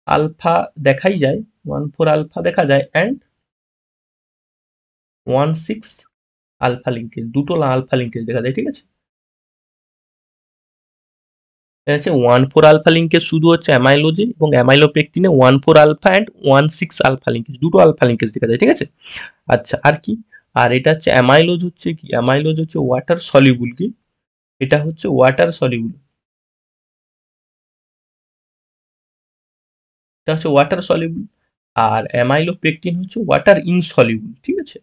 আলফা দেখাই যায়, 1,4 আলফা দেখা যায় অ্যান্ড 1,6 আলফা লিঙ্কেজ, দুটো আলফা লিঙ্কেজ দেখা যায়। ঠিক আছে? এটা হচ্ছে 1,4 আলফা লিঙ্কেজ শুধু হচ্ছে অ্যামাইলোজে এবং অ্যামাইলোপেকটিনে 1,4 আলফা অ্যান্ড 1,6 আলফা লিঙ্কেজ, দুটো আলফা লিঙ্কেজ দেখা যায়। ঠিক আছে? আচ্ছা, আর কি? আর এটা হচ্ছে অ্যামাইলোজ হচ্ছে কি? অ্যামাইলোজ হচ্ছে ওয়াটার সলিউবল কি? এটা হচ্ছে ওয়াটার সলিউবল। এটা হচ্ছে ওয়াটার সলিউবল। আর অ্যামাইলোপেকটিন হচ্ছে ওয়াটার ইনসলিউবল। ঠিক আছে?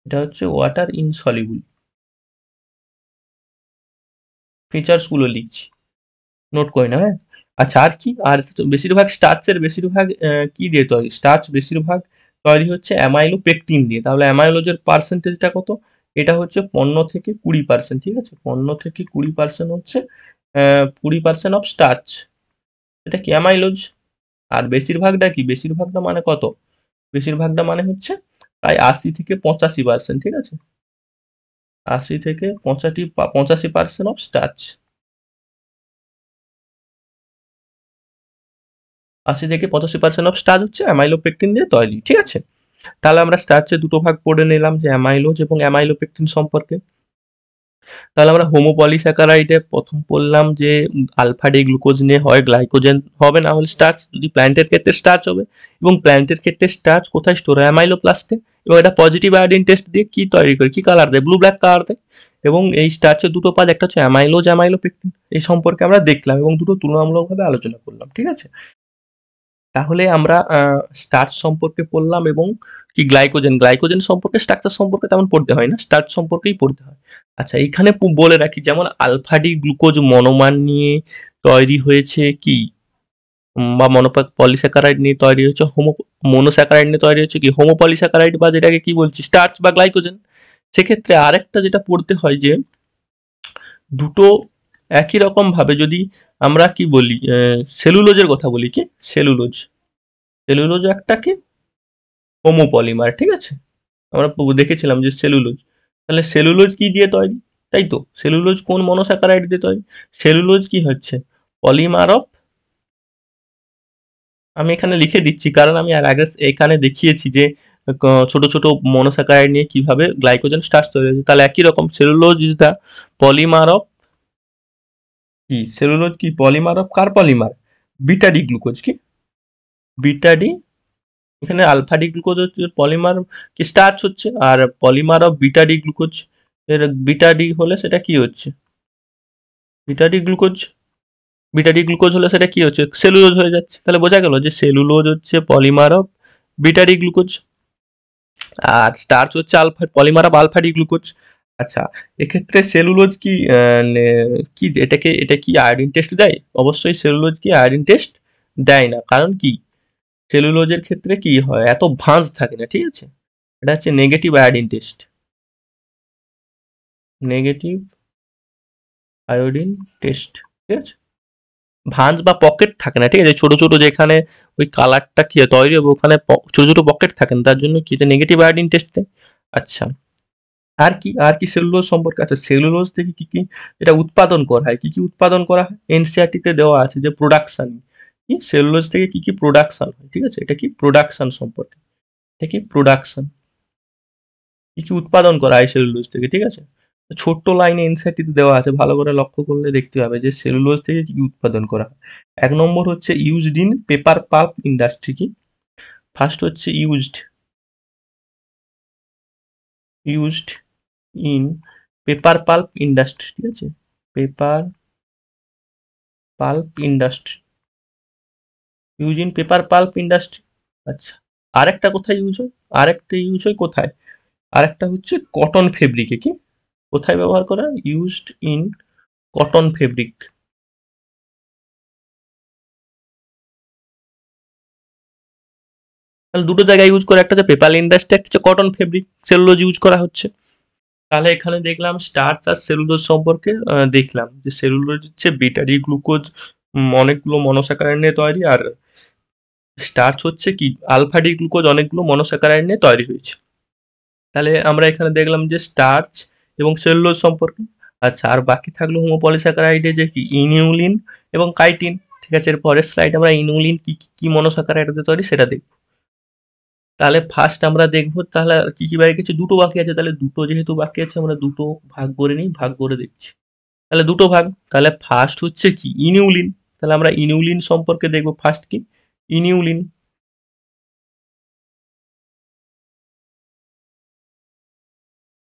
এটা হচ্ছে ওয়াটার ইনসলিউবল। ফিচার্স গুলো লিখছি, নোট করে নাও, হ্যাঁ? আচ্ছা, আর কি? আর বেশিরভাগ স্টার্চের বেশিরভাগ কি দিয়ে তৈরি? স্টার্চ বেশিরভাগ তৈরি হচ্ছে অ্যামাইলোপেকটিন দিয়ে। তাহলে অ্যামাইলোজের পার্সেন্টেজটা কত? এটা হচ্ছে 15 থেকে 20%। ঠিক আছে? 15 থেকে 20% হচ্ছে 20% অফ স্টার্চ। এটা কি? অ্যামাইলোজ। আর বেশিরভাগটা কি? বেশিরভাগটা মানে কত? বেশিরভাগটা মানে হচ্ছে প্রায় 80 থেকে 85%। ঠিক আছে? 80 থেকে 85% অফ স্টার্চ। 80 থেকে 85% অফ স্টার্চ হচ্ছে অ্যামাইলোপেকটিন দিয়ে তৈরি। ঠিক আছে? তাহলে আমরা স্টার্চের দুটো ভাগ পড়ে নিলাম, যে অ্যামাইলোজ এবং অ্যামাইলোপেকটিন সম্পর্কে। তাহলে আমরা হোমোপলিস্যাকারাইডে প্রথম পড়লাম যে আলফা ডি গ্লুকোজ নিয়ে হয় গ্লাইকোজেন হবে, না হলে স্টার্চ। যদি প্ল্যান্টের ক্ষেত্রে স্টার্চ হবে, এবং প্ল্যান্টের ক্ষেত্রে স্টার্চ কোথায় স্টোর হয়? অ্যামাইলোপ্লাস্টে। এবং এটা পজিটিভ আয়োডিন টেস্ট দিয়ে কি তৈরি করে? কি কালার দেয়? ব্লু ব্ল্যাক কালার দেয়। এবং এই স্টার্চের দুটো পার্ট, একটা হচ্ছে অ্যামাইলোজ, অ্যামাইলোপেকটিন। এই সম্পর্কে আমরা দেখলাম এবং দুটো তুলনামূলকভাবে আলোচনা করলাম। ঠিক আছে? তাহলে আমরা স্টার্চ সম্পর্কে পড়লাম এবং কি গ্লাইকোজেন, গ্লাইকোজেন সম্পর্কে স্ট্রাকচার সম্পর্কে তেমন পড়তে হয় না, স্টার্চ সম্পর্কেই পড়তে হয়। আচ্ছা, এইখানে বলে রাখি, যেমন আলফা ডি গ্লুকোজ মনোমার নিয়ে তৈরি হয়েছে কি, বা পলিস্যাকারাইড নিয়ে তৈরি হচ্ছে মনোস্যাকারাইড নিয়ে তৈরি হচ্ছে কি হোমোপলিস্যাকারাইড, বা যেটাকে কি বলছি স্টার্চ বা গ্লাইকোজেন। সেক্ষেত্রে আরেকটা যেটা পড়তে হয়, যে দুটো একই রকম ভাবে যদি আমরা কি বলি, সেলুলোজের কথা বলি, কি সেলুলোজ, সেলুলোজ একটা কি হোমোপলিমার। ঠিক আছে? আমরা দেখেছিলাম যে সেলুলোজ। তাহলে সেলুলোজ কি দিয়ে তৈরি? তাই তো, সেলুলোজ কোন মনোস্যাকারাইড দিয়ে তৈরি? সেলুলোজ কি হচ্ছে? পলিমার অফ, আমি এখানে লিখে দিচ্ছি কারণ আমি আর আগে এখানে দেখিয়েছি যে ছোট ছোট মনোস্যাকারাইড নিয়ে কিভাবে গ্লাইকোজেন স্টার্চ তৈরি হয়েছে। তাহলে একই রকম cellulose is the polymer of কি? সেলুলোজ কি পলিমার অফ কার পলিমার? বিটা ডি গ্লুকোজ কি? Beta D. এখানে আলফা ডি গ্লুকোজ হচ্ছে পলিমার কি স্টার্চ হচ্ছে, আর polymer of beta D glucose, এর বিটা ডি হলে সেটা কি হচ্ছে? Beta D glucose. Beta D glucose হলে সেটা কি হচ্ছে? সেলুলোজ হয়ে যাচ্ছে। তাহলে বোঝা গেল যে সেলুলোজ হচ্ছে polymer of beta D glucose, আর স্টার্চ হচ্ছে alpha, polymer of alpha D glucose. আচ্ছা, এক্ষেত্রে সেলুলোজ কি কি এটাকে, এটা কি আয়োডিন টেস্ট দেয়? অবশ্যই সেলুলোজ কি আয়োডিন টেস্ট দেয় না। কারণ কি? সেলুলোজের ক্ষেত্রে কি হয়, এত ভাঁজ থাকে না। ঠিক আছে? এটা হচ্ছে negative iodine test, negative iodine test. ঠিক আছে? ভাঁজ বা পকেট থাকে না। ঠিক আছে? ছোট ছোট যেখানে ওই কালারটা কি তৈরি হবে, ওখানে ছোট ছোট পকেট থাকে না, তার জন্য কি এটা নেগেটিভ আয়োডিন টেস্ট দেয়। আচ্ছা, আর কি? আর কি সেলুলোজ সম্পর্কে? আচ্ছা, সেলুলোজ থেকে কি কি এটা উৎপাদন করা হয়? কি কি উৎপাদন করা হয়? এনসিইআরটি তে দেওয়া আছে যে প্রোডাকশন, কি সেলুলোজ থেকে কি কি প্রোডাকশন হয়। ঠিক আছে? এটা কি প্রোডাকশন সম্পর্কে, এটা কি প্রোডাকশন, কি কি উৎপাদন করা হয় সেলুলোজ থেকে। ঠিক আছে? ছোট্ট লাইনে এনসাইটিতে দেওয়া আছে, ভালো করে লক্ষ্য করলে দেখতে পাবে যে সেলুলোজ থেকে কি উৎপাদন করা হয়। 1 নম্বর হচ্ছে used in paper pulp industry. কি ফার্স্ট হচ্ছে used in paper pulp industry, ঠিক আছে, paper pulp industry, use in paper pulp industry. আচ্ছা, আরেকটা কোথায় ইউজ হয়? আরেকটা ইউজ হয় কোথায়? আরেকটা হচ্ছে কটন ফেব্রিকে। কি কোথায় ব্যবহার করা? Used in cotton fabric. তাহলে দুটো জায়গায় ইউজ করে, একটা হচ্ছে পেপার ইন্ডাস্ট্রি, একটা হচ্ছে কটন ফেব্রিক, সেলুলোজ ইউজ করা হচ্ছে। তাহলে এখানে দেখলাম স্টার্চ আর সেলুলোজ সম্পর্কে দেখলাম যে সেলুলোজ হচ্ছে বিটারি গ্লুকোজ অনেকগুলো মনোস্যাকারাইড নিয়ে তৈরি, আর স্টার্চ হচ্ছে কি আলফা ডি গ্লুকোজ অনেকগুলো মনোস্যাকারাইড নিয়ে তৈরি হয়েছে। তাহলে আমরা এখানে দেখলাম যে স্টার্চ এবং সেলুলোজ সম্পর্কে। আচ্ছা, আর বাকি থাকলো হোমোপলিস্যাকারাইডে যে কি ইনিউলিন এবং কাইটিন। ঠিক আছে, এর পরের স্লাইড আমরা ইনিউলিন কি কি মনোস্যাকারাইড হতে তৈরি সেটা দেখব। তাহলে ফার্স্ট আমরা দেখবো তাহলে কি কি বাকি আছে, দুটো বাকি আছে, তাহলে দুটো যেহেতু বাকি আছে আমরা দুটো ভাগ করে নিই, ভাগ করে দেখছি। তাহলে দুটো ভাগ, তাহলে ফার্স্ট হচ্ছে কি ইনিউলিন। তাহলে আমরা ইনিউলিন সম্পর্কে দেখবো। ফার্স্ট কি ইনিউলিন,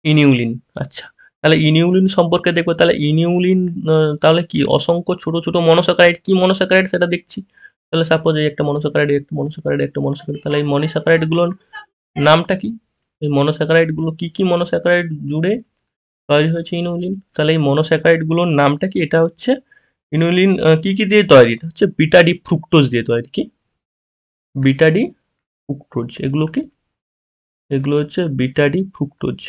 ইনিউলিন। আচ্ছা, তাহলে ইনিউলিন সম্পর্কে দেখবো। তাহলে ইনিউলিন তাহলে কি অসংখ্য ছোট ছোট মনোস্যাকারাইড, কি মনোস্যাকারাইড সেটা দেখছি। তাহলে সাপোজ এই একটা মনোস্যাকারাইড, একটা মনোস্যাকারাইড, একটা মনোস্যাকারাইড, তাহলে এই মনোস্যাকারাইড গুলোর নামটা কি? এই মনোস্যাকারাইড গুলো কি কি মনোস্যাকারাইড জুড়ে তৈরি হয়েছে ইনুলিন? তাহলে এই মনোস্যাকারাইড গুলোর নামটা কি? এটা হচ্ছে ইনুলিন কি কি দিয়ে তৈরি? এটা হচ্ছে বিটা ডি ফ্রুক্টোজ দিয়ে তৈরি। কি বিটা ডি ফ্রুক্টোজ, এগুলো কি? এগুলো হচ্ছে বিটা ডি ফ্রুক্টোজ।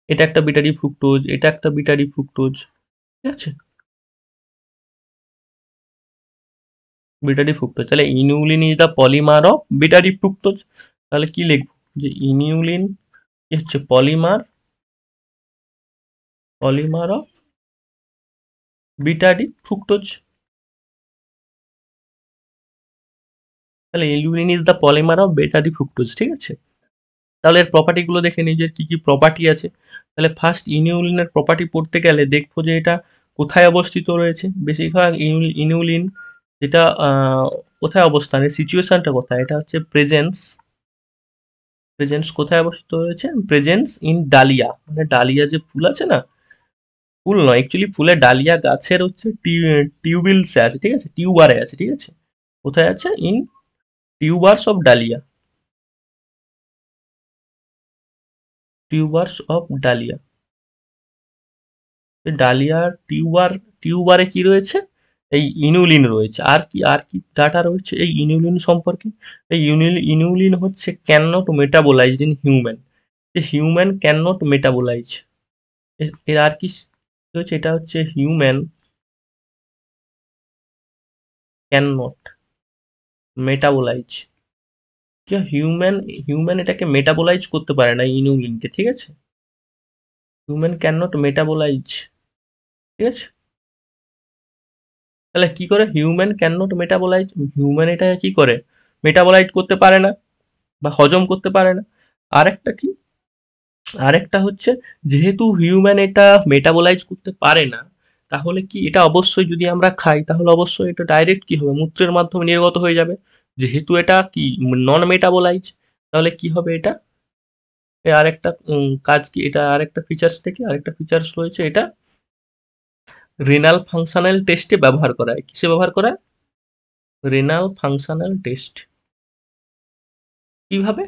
এটা একটা বিটা ডি ফ্রুক্টোজ, এটা একটা বিটা ডি ফ্রুক্টোজ, ঠিক আছে, বিটা ডি ফ্রুক্টোজ। তাহলে inulin is the polymer of beta D fructose. তাহলে কি লিখবো? যে ইনিউলিন কি হচ্ছে polymer, polymer of beta D fructose. তাহলে inulin is the polymer of beta D fructose, ঠিক আছে। তাহলে এর প্রপার্টি গুলো দেখে নিই যে কি কি প্রপার্টি আছে। তাহলে ফার্স্ট ইনিউলিনের প্রপার্টি পড়তে গেলে দেখবো যে এটা কোথায় অবস্থিত রয়েছে। বেশিরভাগ ইনিউলিন যেটা কোথায় অবস্থান, এর সিচুয়েশনটা কোথায়? এটা হচ্ছে প্রেজেন্স, প্রেজেন্স কোথায় অবস্থিত রয়েছে? প্রেজেন্স ইন ডালিয়া, মানে ডালিয়া যে ফুল আছে না, ফুল নয় অ্যাকচুয়ালি, ফুলের ডালিয়া গাছের হচ্ছে টিউবিলসে আছে, ঠিক আছে, টিউবারে আছে, ঠিক আছে। কোথায় আছে? In tubers of dahlia, tubers of dahlia. ডালিয়ার টিউবারে কি রয়েছে? এই ইনুলিন রয়েছে। আর কি আর কি ডাটা রয়েছে এই ইনুলিন সম্পর্কে? এই ইনুলিন হচ্ছে can not metabolised in human, যে হিউম্যান ক্যান নট মেটাবোলাইজ। এর আর কি হচ্ছে? এটা হচ্ছে হিউম্যান ক্যান নট মেটাবোলাইজ। কি হিউম্যান, হিউম্যান এটাকে মেটাবোলাইজ করতে পারে না ইনুলিনকে, ঠিক আছে। হিউম্যান ক্যান নট মেটাবোলাইজ, ঠিক আছে। তাহলে কি করে human can not metabolise? Human এটা কি করে মেটাবোলাইজ করতে পারে না বা হজম করতে পারে না। আরেকটা কি? আরেকটা হচ্ছে যেহেতু হিউম্যান এটা মেটাবোলাইজ করতে পারে না, তাহলে কি এটা অবশ্যই যদি আমরা খাই তাহলে অবশ্যই এটা ডাইরেক্ট কি হবে? মূত্রের মাধ্যমে নির্গত হয়ে যাবে। যেহেতু এটা কি নন মেটাবোলাইজ, তাহলে কি হবে এটা? এর আরেকটা কাজ কি? এটা আরেকটা ফিচার্স থেকে আরেকটা ফিচার্স রয়েছে, এটা রেনাল ফাংশনাল টেস্টে ব্যবহার করা হয়। কিসে ব্যবহার করা হয়? Renal functional test. কিভাবে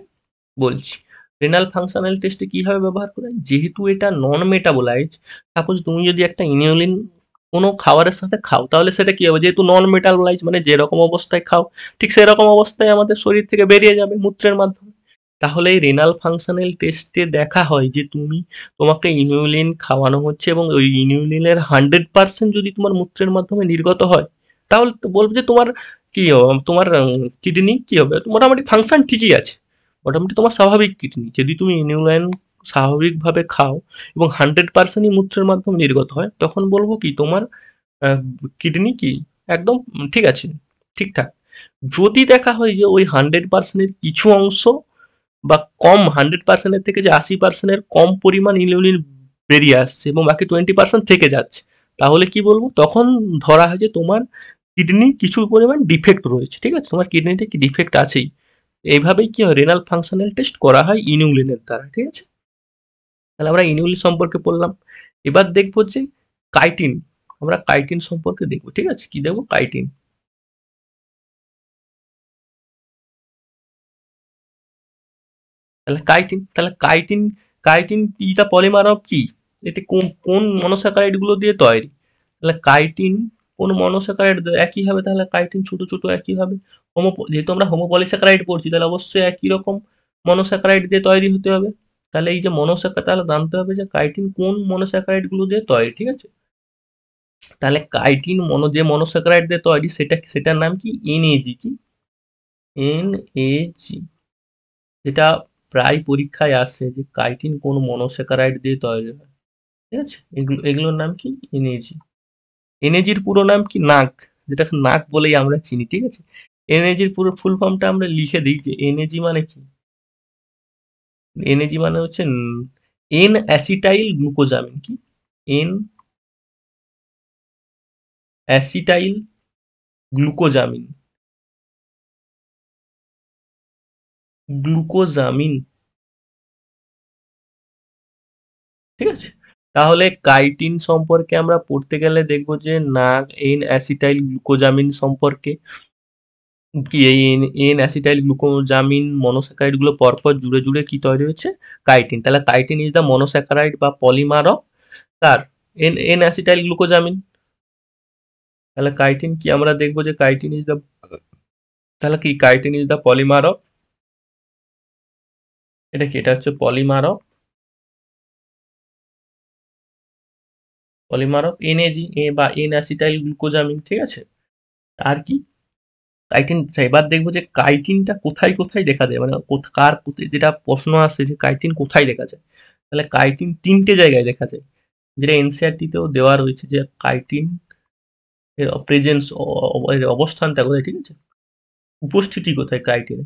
বলছি, রেনাল ফাংশনাল টেস্টে কিভাবে ব্যবহার করে? যেহেতু এটা নন মেটাবোলাইজ, সাপোজ তুমি যদি একটা ইনিউলিন কোনো খাবারের সাথে খাও, তাহলে সেটা কি হবে? যেহেতু নন মেটাবোলাইজ, মানে যেরকম অবস্থায় খাও ঠিক সেরকম অবস্থায় আমাদের শরীর থেকে বেরিয়ে যাবে মূত্রের মাধ্যমে। তাহলে এই রেনাল ফাংশনাল টেস্টে দেখা হয় যে তোমাকে ইনিউলিন খাওয়ানো হচ্ছে এবং ওই ইনিউলিনের 100% যদি তোমার মূত্রের মাধ্যমে নির্গত হয়, তাহলে তো বলবো যে তোমার কি তোমার কিডনি কি হবে? মোটামুটি ফাংশন ঠিকই আছে, মোটামুটি তোমার স্বাভাবিক কিডনি। যদি তুমি ইনিউলিন স্বাভাবিকভাবে খাও এবং 100%ই মূত্রের মাধ্যমে নির্গত হয়, তখন বলবো কি তোমার কিডনি কি একদম ঠিক আছে, ঠিকঠাক। যদি দেখা হয় যে ওই 100%-এর কিছু অংশ বা কম 100% থেকে যে 80% কম পরিমাণ ইলিউলিন বেরিয়ে আসছে এবং বাকি 20% থেকে যাচ্ছে, তাহলে কি বলবো, তখন ধরা হয় যে তোমার কিডনি কিছু পরিমাণ ডিফেক্ট রয়েছে, ঠিক আছে, তোমার কিডনিতে কি ডিফেক্ট আছেই। এইভাবেই কি হয়, রেনাল ফাংশনাল টেস্ট করা হয় ইনিউলিনের দ্বারা, ঠিক আছে। তাহলে আমরা ইনিউলিন সম্পর্কে পড়লাম। এবার দেখবো যে কাইটিন, আমরা কাইটিন সম্পর্কে দেখবো, ঠিক আছে, কি দেখবো, কাইটিন। তাহলে কাইটিন ইটা পলিমার অফ কি, এতে কোন কোন মনোস্যাকারাইড গুলো দিয়ে তৈরি। তাহলে কাইটিন কোন মনোস্যাকারাইড, একই হবে, তাহলে কাইটিন ছোট ছোট একই হবে। যেহেতু আমরা হোমোপলিস্যাকারাইড পড়ছি, তাহলে অবশ্যই একই রকম মনোস্যাকারাইড দিয়ে তৈরি হতে হবে। তাহলে এই যে মনোস্যাকারাইড, তাহলে জানতে হবে যে কাইটিন কোন মনোস্যাকারাইড গুলো দিয়ে তৈরি, ঠিক আছে। তাহলে কাইটিন যে মনোস্যাকারাইড দিয়ে তৈরি, সেটার নাম কি, এনএজি, কি, এনএজি, যেটা প্রায় পরীক্ষায় আসে যে কাইটিন কোন মনোস্যাকারাইড দিয়ে তৈরি হয়, ঠিক আছে। এগুলোর নাম কি, এনএজি। এনএজির পুরো নাম কি, নাক, যেটা নাক বলেই আমরা চিনি, ঠিক আছে। এনএজির পুরো ফুল ফর্মটা আমরা লিখে দিই যে এনএজি মানে কি। এনএজি মানে হচ্ছে এন অ্যাসিটাইল গ্লুকোজামিন, কি, এন অ্যাসিটাইল গ্লুকোজামিন, গ্লুকোজামিন, ঠিক আছে। তাহলে কাইটিন সম্পর্কে আমরা পড়তে গেলে দেখবো যে নাক এন অ্যাসিটাইল গ্লুকোজামিন সম্পর্কে কি, এই এন অ্যাসিটাইল গ্লুকোজামিন মনোস্যাকারাইড গুলো পরপর জুড়ে জুড়ে কি তৈরি হচ্ছে, কাইটিন। তাহলে কাইটিন ইজ দ্য মনোস্যাকারাইড বা পলিমার অফ তার এন এন অ্যাসিটাইল গ্লুকোজামিন। তাহলে কাইটিন কি, আমরা দেখবো যে কাইটিন ইজ দ্য, তাহলে কি, chitin is the polymer of, এটা কি, এটা হচ্ছে পলিমার অফ এনএজি বা এন অ্যাসিটাইল গ্লুকোজামিন, ঠিক আছে। আর কি, কাইটিন। এবার দেখবো যে কাইটিনটা কোথায় কোথায় দেখা যায়, মানে যেটা প্রশ্ন আসে যে কাইটিন কোথায় দেখা যায়। তাহলে কাইটিন 3টে জায়গায় দেখা যায়, যেটা এনসিইআরটি তেও দেওয়া রয়েছে যে কাইটিন এর প্রেজেন্স, এর অবস্থানটা কোথায়, ঠিক আছে, উপস্থিতি কোথায় কাইটিনে।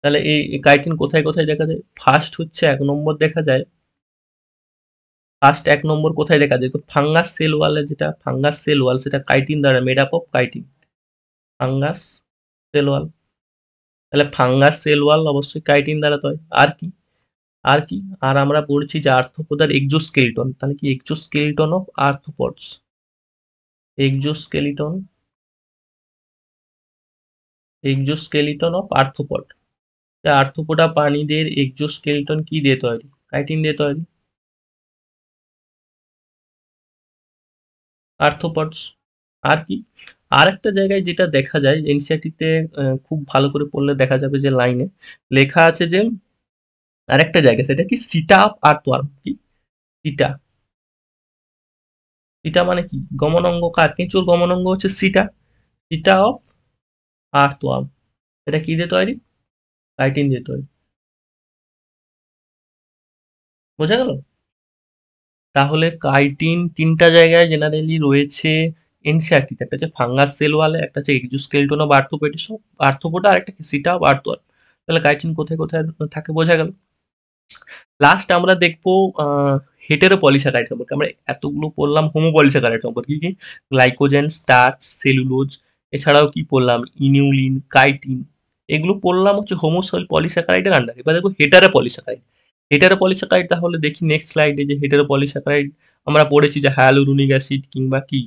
তাহলে এই কাইটিন কোথায় কোথায় দেখা যায়, ফার্স্ট হচ্ছে 1 নম্বর দেখা যায়, ফার্স্ট 1 নম্বর কোথায় দেখা যায়, ফাঙ্গাস সেল ওয়ালে, যেটা ফাঙ্গাস সেল ওয়াল সেটা কাইটিন দ্বারা made up of chitin, fungus cell wall. তাহলে ফাঙ্গাস সেল ওয়াল অবশ্যই কাইটিন দ্বারা তৈরি। আর কি, আর কি, আর আমরা পড়ছি যে আর্থ্রোপোডার এক্সোস্কেলিটন, তাহলে কি, exoskeleton of arthropods, exoskeleton, exoskeleton of arthropod. Arthropoda প্রাণীদের এক্সোস্কেলিটন কি দিয়ে তৈরি, কাইটিন দিয়ে তৈরি, আর্থ্রোপডস। আর কি, আর একটা জায়গায় যেটা দেখা যায় এনসিইআরটিতে, খুব ভালো করে পড়লে দেখা যাবে যে লাইনে লেখা আছে যে আরেকটা জায়গা, সেটা কি, সিটা অফ আর্থওয়ার্ম, কি, সিটা, সিটা মানে কি, গমনাঙ্গ কার, কেঁচোর গমনাঙ্গ হচ্ছে সিটা, সিটা অফ আর্থওয়ার্ম, এটা কি দিয়ে তৈরি, কাইটিন দিয়ে তৈরি। বোঝা গেল। তাহলে কাইটিন 3টা জায়গায় জেনারেলি রয়েছে এনসিইআরটিতে, একটা হচ্ছে ফাঙ্গাস সেল ওয়ালে, একটা হচ্ছে এক্সোস্কেলিটন অফ আর্থ্রোপোডা, আর একটা কি, সিটা অফ আর্থওয়ার্ম। তাহলে কাইটিন কোথায় কোথায় থাকে বোঝা গেল। লাস্ট আমরা দেখবো হেটেরোপলিস্যাকারাইড সম্পর্কে। আমরা এতগুলো পড়লাম হোমোপলিস্যাকারাইড সম্পর্কে, কি কি, গ্লাইকোজেন, স্টার্চ, সেলুলোজ, এছাড়াও কি পড়লাম, ইনিউলিন, কাইটিন, এগুলো পড়লাম হচ্ছে পলিস্যাকারাইডের আন্ডারে। এবার দেখো হেটারোপলিস্যাকারাইড, হেটারোপলিস্যাকারাইড, তাহলে দেখি নেক্সট স্লাইডে যে হেটারোপলিস্যাকারাইড আমরা পড়েছি যে হায়ালুরোনিক অ্যাসিড কিংবা কি,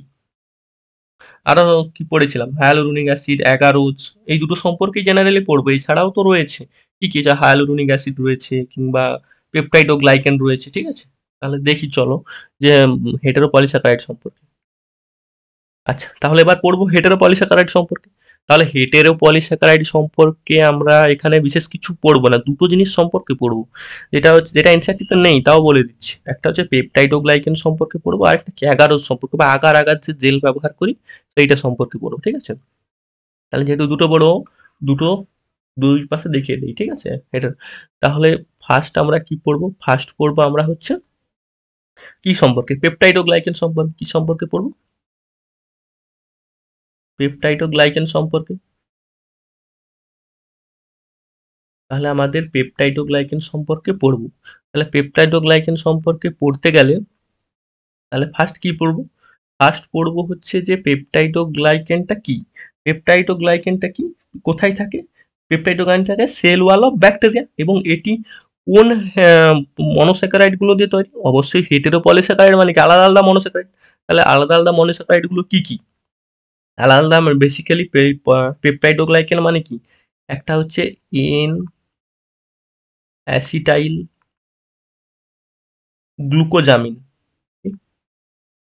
আরো কি পড়েছিলাম, হায়ালুরোনিক অ্যাসিড, অ্যাগারোজ, এই দুটো সম্পর্কে জেনারেলি পড়বো। এছাড়াও তো রয়েছে কি কি, যা হায়ালুরোনিক অ্যাসিড রয়েছে কিংবা পেপটাইড ও গ্লাইকেন রয়েছে, ঠিক আছে। তাহলে দেখি চলো যে হেটেরোপলিস্যাকারাইড সম্পর্কে। আচ্ছা, তাহলে এবার পড়বো হেটেরোপলিস্যাকারাইড সম্পর্কে। তাহলে হেটেরোপলিস্যাকারাইড সম্পর্কে আমরা এখানে বিশেষ কিছু পড়বো না, দুটো জিনিস সম্পর্কে পড়বো, যেটা এনসিইআরটিতে নেই তাও বলে দিচ্ছি। একটা হচ্ছে পেপটাইড ও গ্লাইকেন সম্পর্কে পড়বো, আর একটা কি, অ্যাগারোজ সম্পর্কে বা আগার আগার যে জেল ব্যবহার করি সেইটা সম্পর্কে পড়বো, ঠিক আছে। তাহলে যেহেতু দুটো পড়বো, দুটো দুই পাশে দেখিয়ে দিই, ঠিক আছে এটা। তাহলে ফার্স্ট আমরা কি পড়বো, ফার্স্ট পড়বো আমরা হচ্ছে কি সম্পর্কে, পেপটাইড ও গ্লাইকেন সম্পর্কে, কি সম্পর্কে পড়বো, পেপটাইড ও গ্লাইকেন সম্পর্কে। তাহলে আমাদের পেপটাইডোগ্লাইকেন সম্পর্কে পড়বো। তাহলে পেপটাইডোগ্লাইকেন সম্পর্কে পড়তে গেলে তাহলে ফার্স্ট কি পড়বো? ফার্স্ট পড়বো হচ্ছে যে পেপটাইডোগ্লাইকেনটা কি। পেপটাইডোগ্লাইকেনটা কি, কোথায় থাকে? পেপটাইডোগ্লাইকেন থাকে সেল ওয়াল অফ ব্যাকটেরিয়া, এবং এটি কোন মনোস্যাকারাইড গুলো দিয়ে তৈরি? অবশ্যই হেটেরোপলিস্যাকারাইড, মানে কি আলাদা আলাদা মনোস্যাকারাইড। তাহলে আলাদা আলাদা মনোস্যাকারাইড গুলো কি কি? আলাদা আলাদা বেসিক্যালি পেপটাইডোগ্লাইকেন মানে কি? একটা হচ্ছে এন অ্যাসিটাইল গ্লুকোজামিন,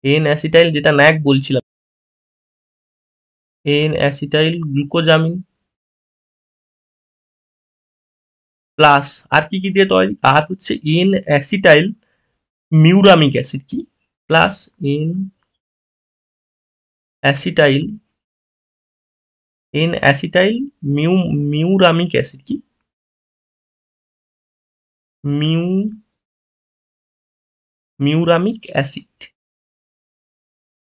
এন অ্যাসিটাইল যেটা ন্যাক বলছিলাম, এন অ্যাসিটাইল গ্লুকোজামিন প্লাস আর কি কি দিয়ে তৈরি? আর হচ্ছে এন অ্যাসিটাইল মিউরামিক অ্যাসিড, কি plus N acetyl muramic acid, কি মিউরামিক অ্যাসিড,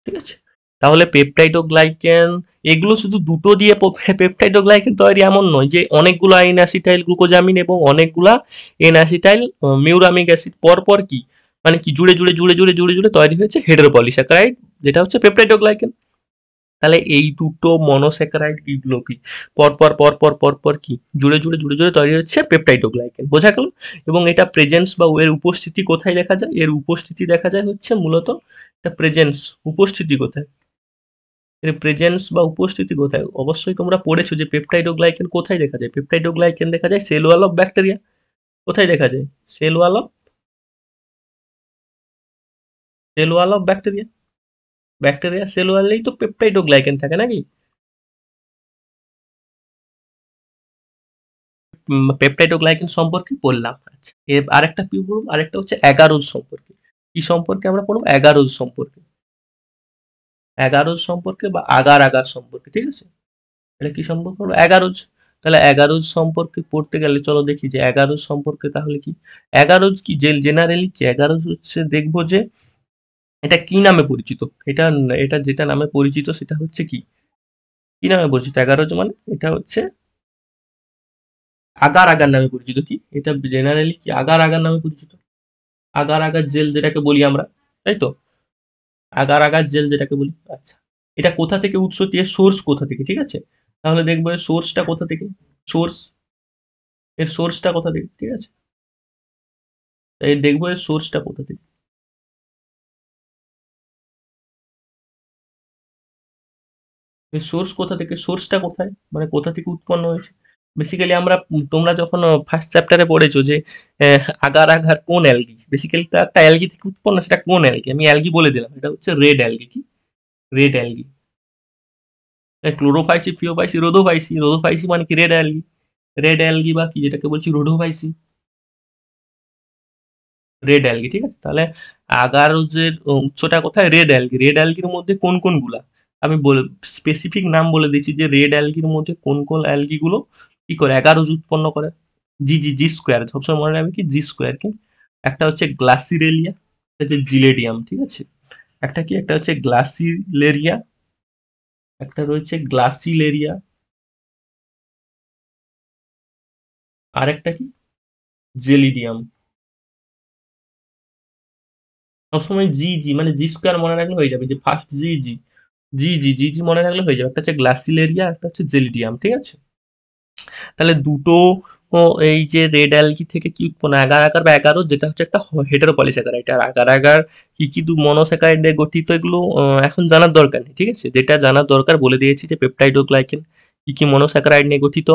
ঠিক আছে? তাহলে পেপটাইডোগ্লাইকেন এগুলো শুধু দুটো দিয়ে পেপটাইডোগ্লাইকেন তৈরি এমন নয়, যে অনেকগুলো এন অ্যাসিটাইল গ্লুকোজামিন এবং অনেকগুলা এন অ্যাসিটাইল মিউরামিক অ্যাসিড পরপর কি, মানে কি জুড়ে জুড়ে জুড়ে জুড়ে জুড়ে জুড়ে তৈরি হয়েছে হেটেরোপলিস্যাকারাইড, যেটা হচ্ছে পেপটাইডোগ্লাইকেন। তাহলে এই দুটো মনোস্যাকারাইড গুলো কি পরপর পরপর পরপর কি জুড়ে জুড়ে জুড়ে জুড়ে তৈরি হচ্ছে পেপটাইডোগ্লাইকেন, বোঝা গেল? এবং এটা প্রেজেন্স বা এর উপস্থিতি কোথায় দেখা যায়? এর উপস্থিতি দেখা যায় হচ্ছে মূলত এটা প্রেজেন্স, উপস্থিতি কোথায়? এর প্রেজেন্স বা উপস্থিতি কোথায়? অবশ্যই তোমরা পড়েছো যে পেপটাইডোগ্লাইকেন কোথায় দেখা যায়। পেপটাইডোগ্লাইকেন দেখা যায় সেল ওয়াল অফ ব্যাকটেরিয়া। কোথায় দেখা যায়? Cell wall of bacteria. Bacteria cell ওয়ালেই তো পেপটাইডোগ্লাইকেন থাকে নাকি? পেপটাইডোগ্লাইকেন সম্পর্কে বললাম। আচ্ছা, এর আরেকটা কি বলবো? আরেকটা হচ্ছে অ্যাগারোজ সম্পর্কে। কি সম্পর্কে আমরা পড়বো? অ্যাগারোজ সম্পর্কে। অ্যাগারোজ সম্পর্কে বা আগার আগার সম্পর্কে, ঠিক আছে? এটা কি সম্পর্ক হলো? অ্যাগারোজ। তাহলে অ্যাগারোজ সম্পর্কে পড়তে গেলে চলো দেখি যে অ্যাগারোজ সম্পর্কে তাহলে কি। অ্যাগারোজ কি জেনারেলি কি অ্যাগারোজ হচ্ছে, দেখবো যে এটা কি নামে পরিচিত। এটা এটা যেটা নামে পরিচিত সেটা হচ্ছে কি, কি নামে পরিচিত অ্যাগারোজ মানে? এটা হচ্ছে আগার আগার নামে পরিচিত। কি এটা জেনারেলি কি আগার আগার নামে পরিচিত? আগার আগার জেল যেটাকে বলি আমরা, তাই তো? আগার আগার জেল যেটাকে বলি। আচ্ছা, এটা কোথা থেকে উৎস, দিয়ে সোর্স কোথা থেকে, ঠিক আছে? তাহলে দেখবো এর সোর্সটা কোথা থেকে। সোর্স, এর সোর্সটা কোথা থেকে, ঠিক আছে? তাই দেখবো এর সোর্সটা কোথা থেকে। এর সোর্স কোথা থেকে, সোর্সটা কোথায়, মানে কোথা থেকে উৎপন্ন হয়েছে। বেসিক্যালি আমরা তোমরা যখন ফার্স্ট চ্যাপ্টারে পড়েছো যে আগার আগার কোন অ্যালগি, বেসিক্যালি তো একটা অ্যালগি থেকে উৎপন্ন, সেটা কোন অ্যালগি? আমি অ্যালগি বলে দিলাম, এটা হচ্ছে রেড অ্যালগি। কি রেড অ্যালগি? ক্লোরোফাইসি, ফিওফাইসি, রোদোফাইসি। রোদোফাইসি মানে কি রেড অ্যালগি। রেড অ্যালগি বা কি যেটাকে বলছি রোডোফাইসি, রেড অ্যালগি, ঠিক আছে? তাহলে আগারোজের উৎসটা কোথায়? Red algae. রেড অ্যালগির মধ্যে কোন কোন গুলা আমি বলে স্পেসিফিক নাম বলে দিচ্ছি, যে রেড অ্যালগির মধ্যে কোন কোন অ্যালগি গুলো কি করে অ্যাগারোজ উৎপন্ন করে। জি জি, জি স্কোয়ার সবসময় মনে রাখবে, কি জি স্কোয়ার কি। একটা হচ্ছে গ্লাসিরেলিয়া, একটা হচ্ছে জিলেডিয়াম, ঠিক আছে? একটা কি, একটা হচ্ছে গ্লাসিলেরিয়া, একটা রয়েছে গ্লাসিলেরিয়া, আর একটা কি জেলিডিয়াম। সবসময় জি জি মানে জি স্কোয়ার মনে রাখলে হয়ে যাবে, যে ফার্স্ট জি জি, জি জি জি জি মনে রাখলে হয়ে যাবে। একটা হচ্ছে গ্লাসিলেরিয়া, একটা হচ্ছে জেলিডিয়াম, ঠিক আছে? তাহলে দুটো এই যে রেড অ্যালগি থেকে কি উৎপন্ন, আগার আগার বা এগারো, যেটা হচ্ছে একটা হেটেরোপলিস্যাকারাইড। আর আগার আগার কি কি দু মনোস্যাকারাইড দিয়ে গঠিত, এগুলো এখন জানার দরকার নেই, ঠিক আছে? যেটা জানার দরকার বলে দিয়েছি, যে পেপটাইডোগ্লাইকেন কি কি মনোস্যাকারাইড নিয়ে গঠিত,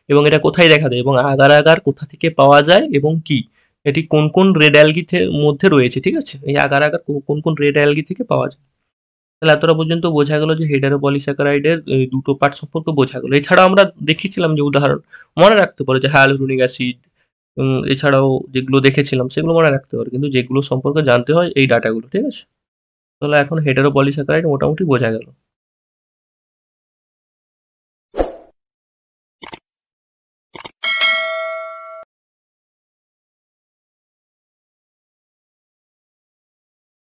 এবং এটা কোথায় দেখা যায়, এবং আগার আগার কোথা থেকে পাওয়া যায়, এবং কি এটি কোন কোন রেড অ্যালগি মধ্যে রয়েছে, ঠিক আছে? এই আগার আগার কোন কোন রেড অ্যালগি থেকে পাওয়া যায়। তাহলে এতটা পর্যন্ত বোঝা গেল যে হেটারোপলিস্যাকারাইডের এই দুটো পার্ট সম্পর্কে বোঝা গেল। এছাড়াও আমরা দেখেছিলাম যে উদাহরণ মনে রাখতে পারো, যে হায়ালুরোনিক অ্যাসিড, এছাড়াও যেগুলো দেখেছিলাম সেগুলো মনে রাখতে পারো, কিন্তু যেগুলো সম্পর্কে জানতে হয় এই ডাটাগুলো, ঠিক আছে? তাহলে এখন হেটারোপলিস্যাকারাইড মোটামুটি বোঝা গেল।